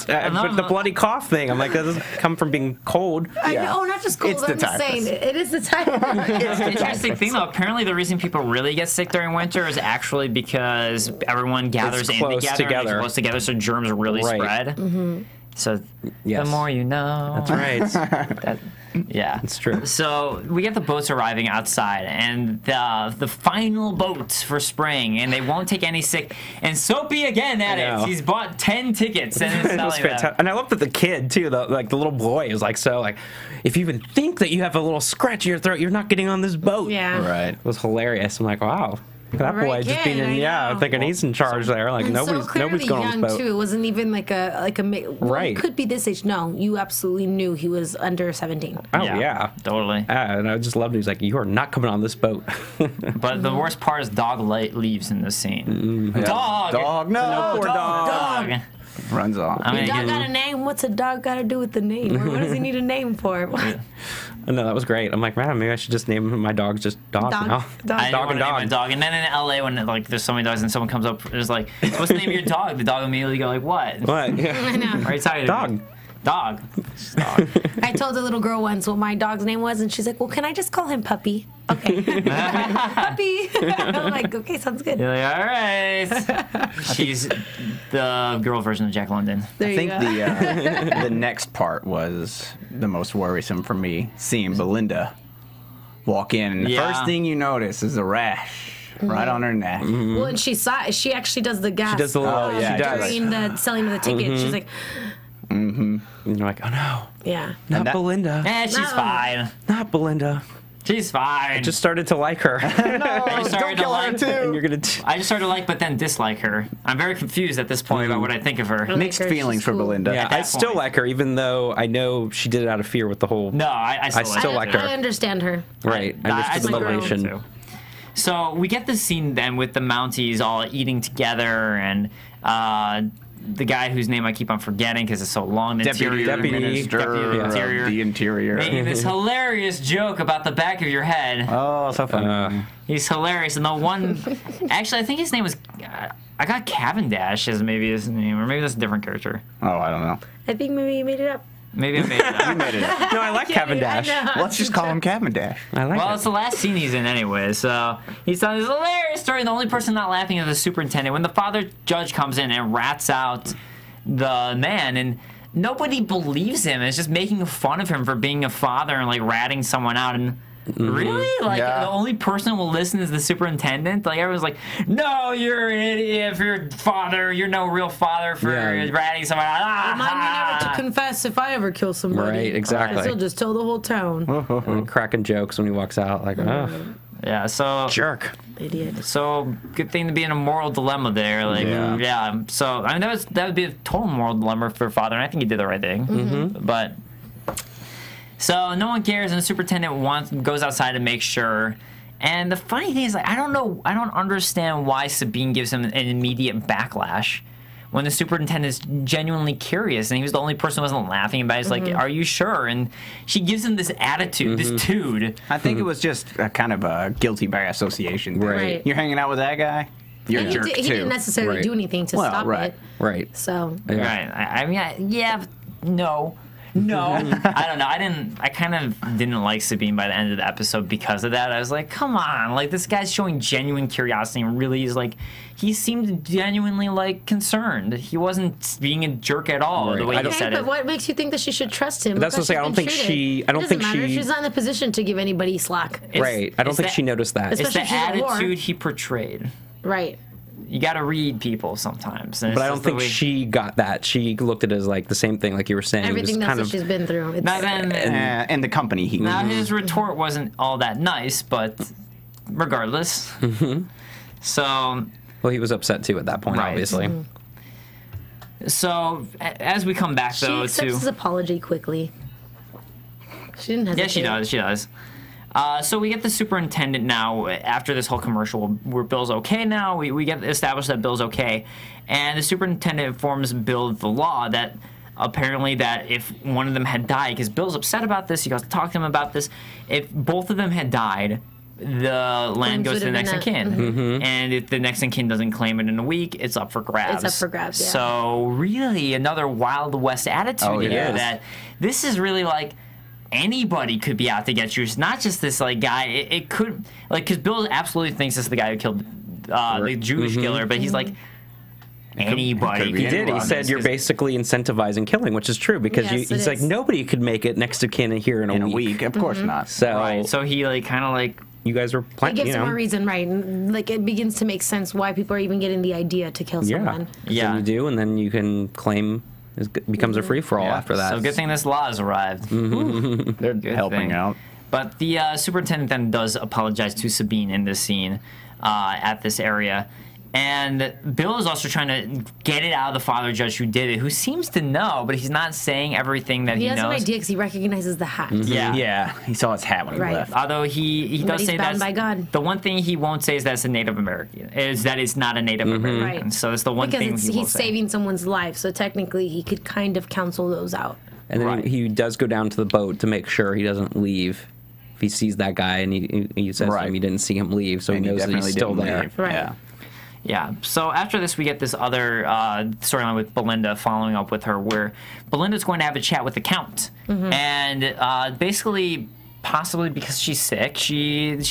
the bloody cough thing. I'm like, that doesn't come from being cold. I know, not just cold. It's I'm the just saying typhus. it is the typhus. Interesting thing though, apparently the reason people really get sick during winter is actually because everyone gathers in close together, and it's together. close together, so germs really Right. spread. So Yes. the more you know. That's right. Yeah, It's true. So we get the boats arriving outside, and the final boats for spring, and they won't take any sick. And Soapy again at I know. it. He's bought 10 tickets and is It was selling them. fantastic. And I love that the kid too, the little boy is like, so like, if you even think that you have a little scratch in your throat, you're not getting on this boat. Yeah. Right. It was hilarious. I'm like, wow. Look at that Right boy just kid, being in, I yeah, I'm know. thinking he's in charge there. Like And nobody's so clearly going on young this boat. too. It wasn't even like a well, Right. It could be this age. No, you absolutely knew he was under 17. Oh yeah. Totally. And I just loved it. He's like, you are not coming on this boat. But the worst part is Dog leaves in this scene. Dog! Dog, no, poor dog. Dog! Runs off. I mean, Dog got a name. What's a dog got to do with the name? Or what does he need a name for? No, that was great. I'm like, man, maybe I should just name my dogs just Dog Dog. now. Dog. I Dog and didn't want to name my dog. dog. And then in LA, when like there's so many dogs and someone comes up, there's like, what's the name of your dog? The dog immediately go like, what? What? Yeah. I know. Are you talking to Dog. me? Dog. Just dog. I told a little girl once what my dog's name was, and she's like, well, can I just call him Puppy? Okay. Puppy. I'm like, okay, sounds good. You're like, all right. She's the girl version of Jack London. There I you think go. the next part was the most worrisome for me, seeing Belinda walk in. And the Yeah. first thing you notice is a rash right on her neck. Well, and she actually does the gas. She does the little, Oh, yeah, she does. during the selling of the ticket. She's like, And you're like, oh no, yeah. not that- Belinda. She's No. fine. Not Belinda. She's fine. Just started to like her. I just started to like. And you're gonna. I just started to like, but then dislike her. I'm very confused at this point about what I think of her. like Mixed her, feelings she's for cool. Belinda. Yeah, At that I still point. like her, even though I know she did it out of fear with the whole. No, I still like like her. her. I understand her. Right. I understood the like her own motivation. too. So we get this scene then with the Mounties all eating together, and the guy whose name I keep on forgetting because it's so long. The Deputy Minister Deputy of Interior. the Interior. Making this hilarious joke about the back of your head. Oh, so funny. He's hilarious. And the one, actually, I think his name was, I got Cavendish as maybe his name, or maybe that's a different character. Oh, I don't know. I think maybe you made it up. Maybe I made it up. You made it up. No, I like Cavendish. Let's just call him Cavendish. I like Well, it. it's the last scene he's in anyway, so he's telling this hilarious story. And the only person not laughing is the superintendent. When the father judge comes in and rats out the man, and nobody believes him. It's just making fun of him for being a father and like ratting someone out. And really, like Yeah. the only person who will listen is the superintendent. Like everyone's like, "No, you're an idiot. If you're a father, you're no real father for Yeah. ratting someone out." Remind me never to confess if I ever kill somebody. Right, exactly. He'll just tell the whole town. And then cracking jokes when he walks out, like, oh, Yeah, so jerk. Idiot. So good thing to be in a moral dilemma there. Like, yeah. So I mean, that would be a total moral dilemma for a father, and I think he did the right thing. But so no one cares, and the superintendent goes outside to make sure. And the funny thing is, like, I don't understand why Sabine gives him an immediate backlash when the superintendent is genuinely curious, and he was the only person who wasn't laughing about it. He's like, "Are you sure?" And she gives him this attitude, this dude. I think it was just a kind of a guilty by association thing. Right. You're hanging out with that guy? You're a And jerk, he too. didn't necessarily Right. do anything to Well, stop right. it. Right. So Yeah. Right. I mean, yeah, no. I don't know. I kind of didn't like Sabine by the end of the episode because of that. I was like, come on. Like, this guy's showing genuine curiosity and really is like, he seemed genuinely, like, concerned. He wasn't being a jerk at all, the Right. way I he don't- said but it. what makes you think that she should trust him? But that's Because what I she's say, I don't been think treated. she- I don't It think doesn't matter. she- She's not in a position to give anybody slack. Right. I don't it's think that- she noticed that. It's Especially the if she's at war. attitude he portrayed. Right. You got to read people sometimes. And But it's I don't just the think way- she got that. She looked at it as like the same thing, like you were saying. Everything it was else kind that of she's been through. It's, Now then, And the company he now his retort wasn't all that nice, but regardless. So well, he was upset too at that point, Right. obviously. So as we come back, though, she accepts his apology quickly. She didn't hesitate. Yeah, she does. So we get the superintendent now after this whole commercial where Bill's okay now. We get established that Bill's okay. And the superintendent informs Bill of the law that apparently that if one of them had died, because Bill's upset about this, he goes to talk to him about this. If both of them had died, the land goes to the next in kin. And if the next in kin doesn't claim it in a week, it's up for grabs. It's up for grabs, yeah. So really another Wild West attitude here that this is really like anybody could be out to get you. It's not just this like guy. It could like because Bill absolutely thinks this is the guy who killed the Jewish killer, but he's like anybody. He did. He said you're basically incentivizing killing, which is true because he's like nobody could make it next to kin here in a week. Of course not. So he like kind of like you guys were planning. It gives him a reason, right? Like it begins to make sense why people are even getting the idea to kill someone. Yeah, you do, and then you can claim. It becomes a free-for-all after that. So good thing this law has arrived. They're helping out. But the superintendent then does apologize to Sabine in this scene at this area. And Bill is also trying to get it out of the father judge who did it, who seems to know, but he's not saying everything that he knows. He has an idea because he recognizes the hat. Yeah, he saw his hat when he left. Although he does say that by God. The one thing he won't say is that it's a Native American, is that it's not a Native American. Right. So it's the one thing he's saving someone's life, so technically he could kind of counsel those out. And then he does go down to the boat to make sure he doesn't leave. If he sees that guy and he says to him he didn't see him leave, so he knows that he's still there. Yeah, so after this, we get this other storyline with Belinda following up with her, where Belinda's going to have a chat with the Count. And basically, possibly because she's sick, she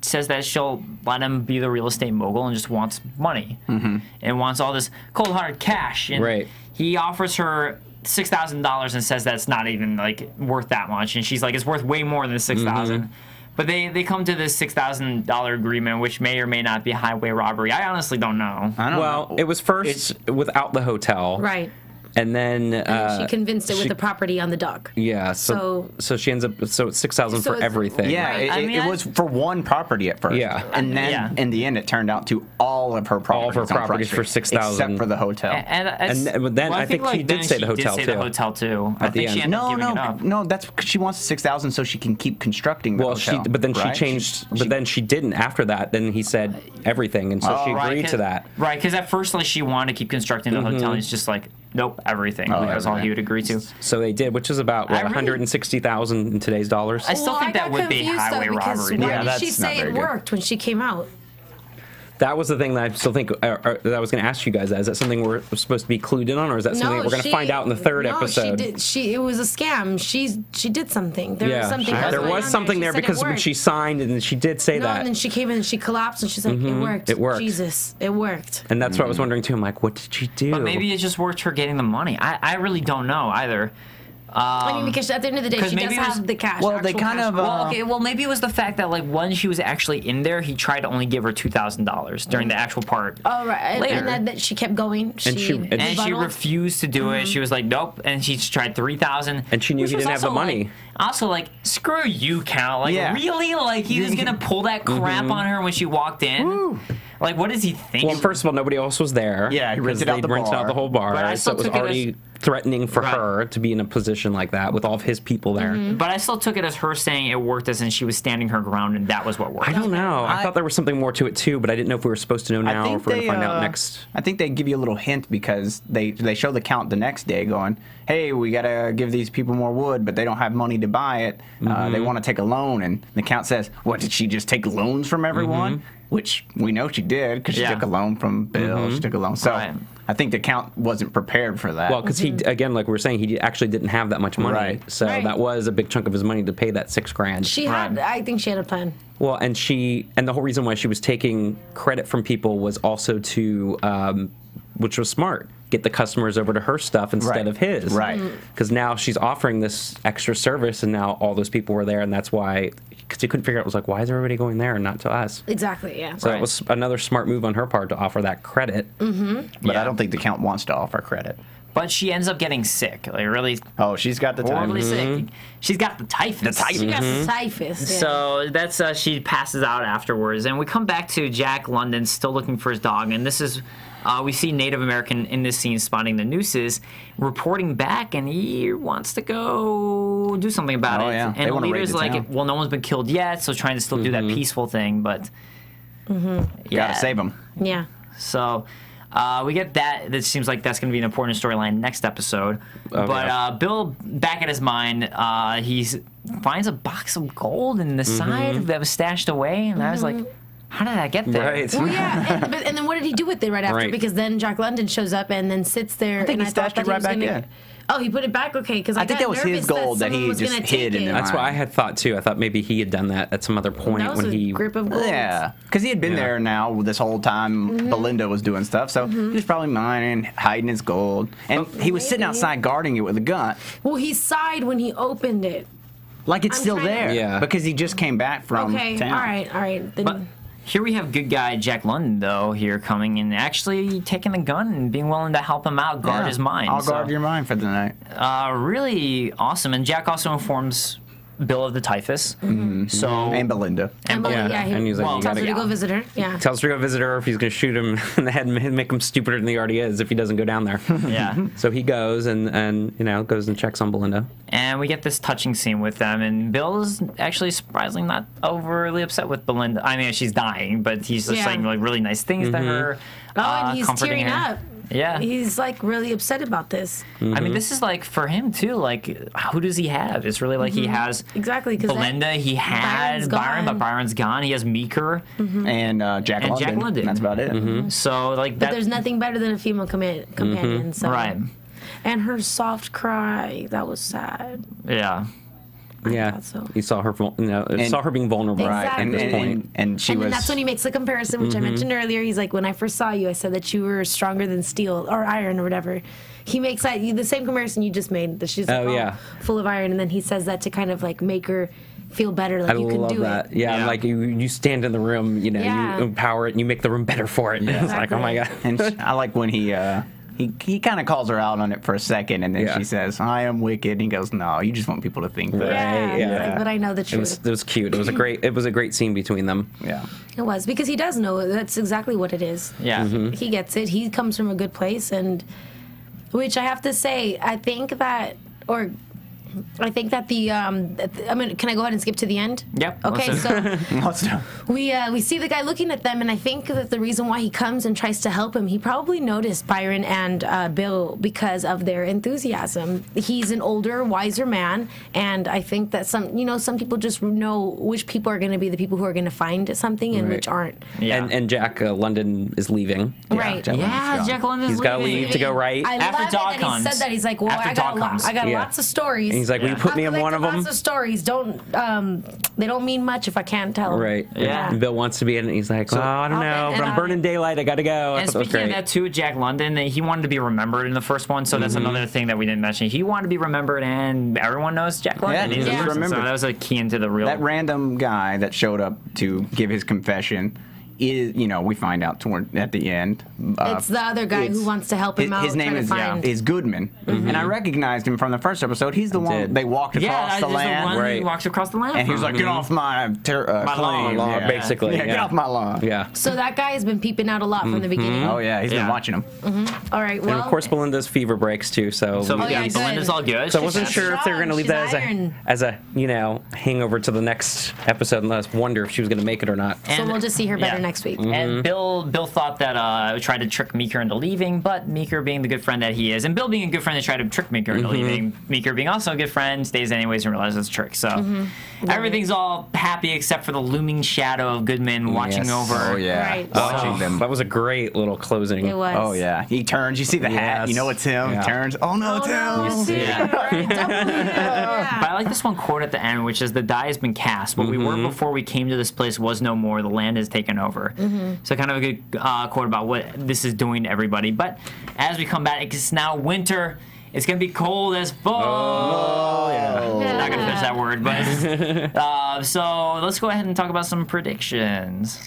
says that she'll let him be the real estate mogul and just wants money. And wants all this cold, hard cash. And he offers her $6,000 and says that's not even, like, worth that much. And she's like, it's worth way more than $6,000. But they come to this $6,000 agreement, which may or may not be highway robbery. I honestly don't know. Well, it was first without the hotel. Right. And then she convinced it with the property on the dock. Yeah, so she ends up it's $6,000 for everything. Yeah, it was for one property at first. Yeah, and then in the end, it turned out to all of her properties for $6,000, except for the hotel. And then I think she did say the hotel too. I think she ended up giving it up. No, that's because she wants $6,000 so she can keep constructing the hotel. But then she changed. But then she didn't after that. Then he said everything, and so she agreed to that. Right, because at first, like, she wanted to keep constructing the hotel, and it's just like, nope, everything. That was all he would agree to. So they did, which is about $160,000 in today's dollars. I still think that would be highway robbery. Why did she say it worked when she came out? That was the thing that I still think that I was going to ask you guys. Is that something we're supposed to be clued in on, or is that something that we're going to find out in the third episode? It was a scam. She did something. There was something. There was something there because when she signed and she did say that. And then she came in and she collapsed and she's like, "It worked. It worked. Jesus, it worked." And that's what I was wondering too. I'm like, what did she do? But maybe it just worked for getting the money. I really don't know either. I mean, because at the end of the day, she does have the cash. Well, they kind of. Well, maybe it was the fact that, like, when she was actually in there, he tried to only give her $2,000 during the actual part. Oh, right. Later. And that she kept going. She refused to do it. She was like, nope. And she tried $3,000. And she knew he didn't have the money. Also, like, screw you, Count. Like, really? Like, he was gonna pull that crap on her when she walked in? Woo. Like, what does he think? Well, first of all, nobody else was there. Yeah, he rented out the whole bar. So it was already threatening for her to be in a position like that with all of his people there. But I still took it as her saying it worked, as in she was standing her ground, and that was what worked. I don't know. I thought there was something more to it too, but I didn't know if we were supposed to know now or if we're going to find out next. I think they give you a little hint because they show the Count the next day going, hey, we got to give these people more wood, but they don't have money to buy it. They want to take a loan. And the Count says, what, did she just take loans from everyone? Which we know she did because she took a loan from Bill. She took a loan. So I think the Count wasn't prepared for that. Well, because he, again, like we were saying, he actually didn't have that much money. So that was a big chunk of his money to pay that $6,000. She had, I think she had a plan. Well, and the whole reason why she was taking credit from people was also to, which was smart, get the customers over to her stuff instead of his. Right. Because now she's offering this extra service, and now all those people were there, and that's why, because he couldn't figure out, it was like, why is everybody going there and not to us? Exactly, yeah. So it was another smart move on her part to offer that credit. But I don't think the Count wants to offer credit. but she ends up getting sick, like really. Oh, she's got the horribly typhus. sick. She's got the typhus. She got the typhus. Yeah. So that's she passes out afterwards, and we come back to Jack London still looking for his dog, and this is. We see Native American in this scene spotting the nooses, reporting back, and he wants to go do something about it. Yeah. And the leader's like, well, no one's been killed yet, so trying to still do that peaceful thing, but Gotta save him. Yeah. So we get that. That seems like that's going to be an important storyline next episode. Bill, back at his mine, he finds a box of gold in the side that was stashed away, and I was like, how did that get there? Right. Well, yeah, and then what did he do with it right after? Right. Because then Jack London shows up and then sits there. I think he stashed it right back in. Oh, he put it back? Okay, because I think got that was his nervous gold that someone he was just gonna hid take in it. the That's what I had thought too. I thought maybe he had done that at some other point That was when a he. grip of gold. Yeah, because he had been there now this whole time. Belinda was doing stuff, so he was probably mining, hiding his gold, and he was sitting outside guarding it with a gun, Well, he sighed when he opened it. like it's I'm still trying to- there. Yeah. because he just came back from Okay, town. all right. Then, But here we have good guy Jack London, though, here coming and actually taking the gun and being willing to help him out, guard Yeah, his mind. I'll guard your mind for the night. Really awesome. And Jack also informs Bill of the typhus. So And Belinda. and and he's like, well, you tells gotta her to go visit her. Yeah. tells her to go visit her if he's going to shoot him in the head and make him stupider than he already is if he doesn't go down there. yeah. So he goes and goes and checks on Belinda. And we get this touching scene with them, and Bill's actually surprisingly not overly upset with Belinda. I mean, she's dying, but he's just Yeah. saying like really nice things to her. Oh, and he's comforting tearing her. up. Yeah. He's like really upset about this. I mean, this is like for him too. Like, who does he have? It's really like he has Exactly. Because Belinda. He had Byron's Byron, but gone. Byron's gone. He has Meeker. And Jack And London. Jack London. That's about it. So like But that. there's nothing better than a female companion. So. Right. And her soft cry, that was sad. Yeah. Yeah, thought so. he saw her. Saw her being vulnerable Exactly. at this point. And she And then was. that's when he makes the comparison, which I mentioned earlier. He's like, when I first saw you, I said that you were stronger than steel or iron or whatever. He makes that the same comparison you just made. That she's like, yeah. full of iron, and then he says that to kind of like make her feel better, like I you can love do that. it. Yeah, Yeah. like you stand in the room, Yeah. you empower it, and you make the room better for it. It's like, oh my god. And I like when he kind of calls her out on it for a second, and then Yeah. she says, "I am wicked." And he goes, "No, you just want people to think that." Yeah, Yeah. he's like, but I know the It truth. was cute. It was a great scene between them. Yeah. It was because he does know that's exactly what it is. Yeah. He gets it. He comes from a good place, and which I have to say, I think that the I mean, can I go ahead and skip to the end? Yep, Okay, let's so Let's do. we see the guy looking at them, and I think that the reason why he comes and tries to help him, he probably noticed Byron and Bill because of their enthusiasm. He's an older, wiser man, and I think that some people just know which people are going to be the people who are going to find something and Right. which aren't. Yeah. And Jack London is leaving. Right. Jack London's Yeah, gone. Jack London's He's got to leaving. leave to go right. I After love dog it that comes. he said that. He's like, well, After I dog comes. got Yeah. lots of stories. And he's like, will you put me in one of them? Lots of stories. They don't mean much if I can't tell. Right. Yeah. And Bill wants to be in it. He's like, oh, I don't know, and but I'm burning daylight. I got to go. I And thought that was speaking of great. that too, Jack London, he wanted to be remembered in the first one, so that's another thing that we didn't mention. He wanted to be remembered, and everyone knows Jack London. Yeah, He's he's the person, remembered. so that was a key into the real. That random guy that showed up to give his confession is, we find out at the end. It's the other guy who wants to help him out. His name trying to is find. Goodman, and I recognized him from the first episode. He's the one did. they walked across the land, one Right. who walks across the land. and he was like, "Get off my claim, lawn, yeah. basically, Get yeah. off my lawn." Yeah. So that guy has been peeping out a lot from the beginning. Oh yeah, he's been Yeah. watching him. All right. Well, And of course, Belinda's fever breaks too. So, So Oh, yeah, Belinda's good. all good. So I wasn't She's- sure if they were going to leave She's that iron. as a hangover to the next episode, and let us wonder if she was going to make it or not. so we'll just see her better yeah. next week. And Bill thought that tried to trick Meeker into leaving, but Meeker being the good friend that he is, and Bill being a good friend that tried to trick Meeker into leaving, Meeker being also a good friend, stays anyways and realizes it's a trick. So everything's all happy except for the looming shadow of Goodman watching Yes. over. Oh yeah, Right. watching them. That was a great little closing. It was. Oh yeah, he turns. You see the hat. Yes. You know it's him. Yeah. He turns. Oh no, it's him. Yeah. Right, yeah. But I like this one quote at the end, which is, "The die has been cast. What we were before we came to this place was no more. The land is taken over." So kind of a good quote about what this is doing to everybody. But as we come back, it's now winter. It's going to be cold as fuck. Oh yeah. Not going to finish that word, but... so let's go ahead and talk about some predictions.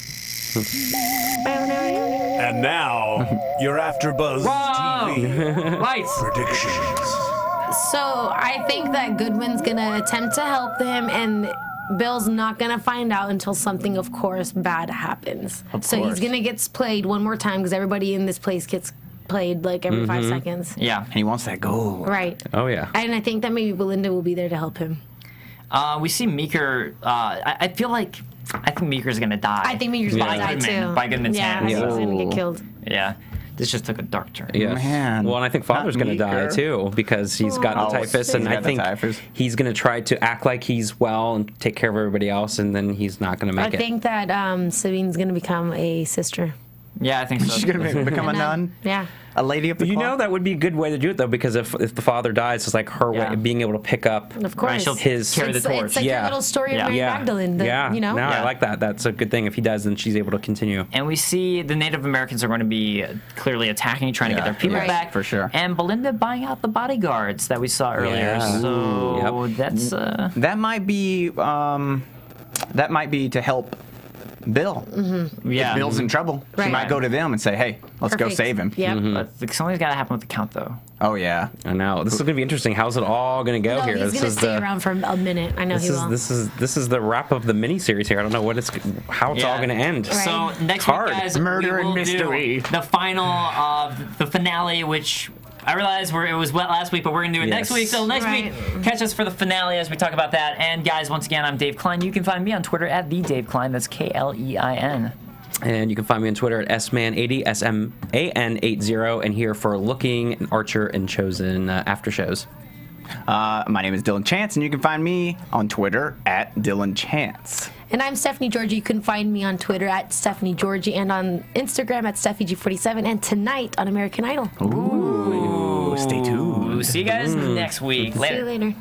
And now, your AfterBuzz TV Lights. predictions. So I think that Goodwin's gonna attempt to help him, and Bill's not gonna find out until something, of course, bad happens. So he's gonna get played one more time because everybody in this place gets played like every 5 seconds. Yeah. And he wants that gold. Right. Oh, yeah. And I think that maybe Belinda will be there to help him. We see Meeker. I think Meeker's gonna die. I think Meeker's gonna die too. By Goodman's hand. Yeah, he's gonna get killed. Yeah. This just took a dark turn. Yeah. Man. Well, and I think Father's going to die too because he's got the typhus, and I think he's going to try to act like he's well and take care of everybody else, and then he's not going to make it. I think that Sabine's going to become a sister. Yeah, I think so. She's going to become a nun? Yeah. A lady of the You cloth? know, that would be a good way to do it, though, because if the father dies, it's like her way of being able to pick up Of course. his carry the torch. It's like a little story of Mary Magdalene. You know? No, I like that. That's a good thing. If he does, then she's able to continue. And we see the Native Americans are going to be clearly attacking, trying to get their people back. For sure. And Belinda buying out the bodyguards that we saw earlier. Yeah. So that's... That might be to help Bill. yeah. If Bill's in trouble, she Right. might go to them and say, hey, let's go Perfect. save him. Yep. But something's got to happen with the Count, though. Oh, yeah. I know. This is going to be interesting. How's it all going to go No, here? he's This going to is stay around for a minute. I know he will. This is the wrap of the miniseries here. I don't know how it's all going to end. Right. So next Hard. week, guys, Murder we and will mystery. do the final, the finale, which I realized it was wet last week, but we're going to do it next week. So next week, catch us for the finale as we talk about that. And guys, once again, I'm Dave Klein. You can find me on Twitter at @TheDaveKlein. That's Klein. And you can find me on Twitter at sman80, SMAN80, and here for Looking, and Archer, and Chosen after shows. My name is Dillon Chance, and you can find me on Twitter at Dillon Chance. And I'm Stephanie Giorgi. You can find me on Twitter at Stephanie Giorgi and on Instagram at SteffiG47 and tonight on American Idol. Ooh, stay tuned. We'll see you guys next week. See you later.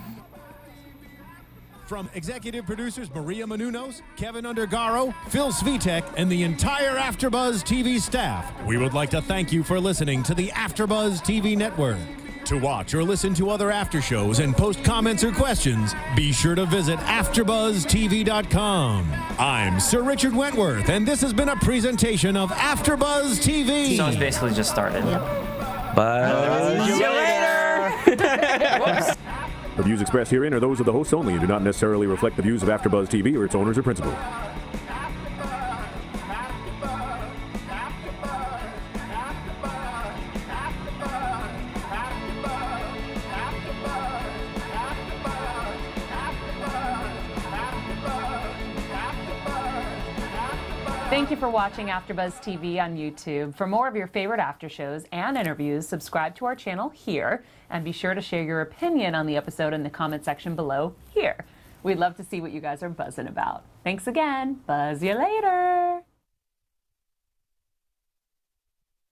From executive producers Maria Menounos, Kevin Undergaro, Phil Svitek, and the entire AfterBuzz TV staff, we would like to thank you for listening to the AfterBuzz TV network. To watch or listen to other after shows and post comments or questions, be sure to visit AfterBuzzTV.com. I'm Sir Richard Wentworth, and this has been a presentation of AfterBuzz TV. So it's basically just started. Buzz you later! The views expressed herein are those of the hosts only and do not necessarily reflect the views of AfterBuzz TV or its owners or principals. Thank you for watching AfterBuzz TV on YouTube. For more of your favorite after shows and interviews, subscribe to our channel here, and be sure to share your opinion on the episode in the comment section below here. We'd love to see what you guys are buzzing about. Thanks again. Buzz you later.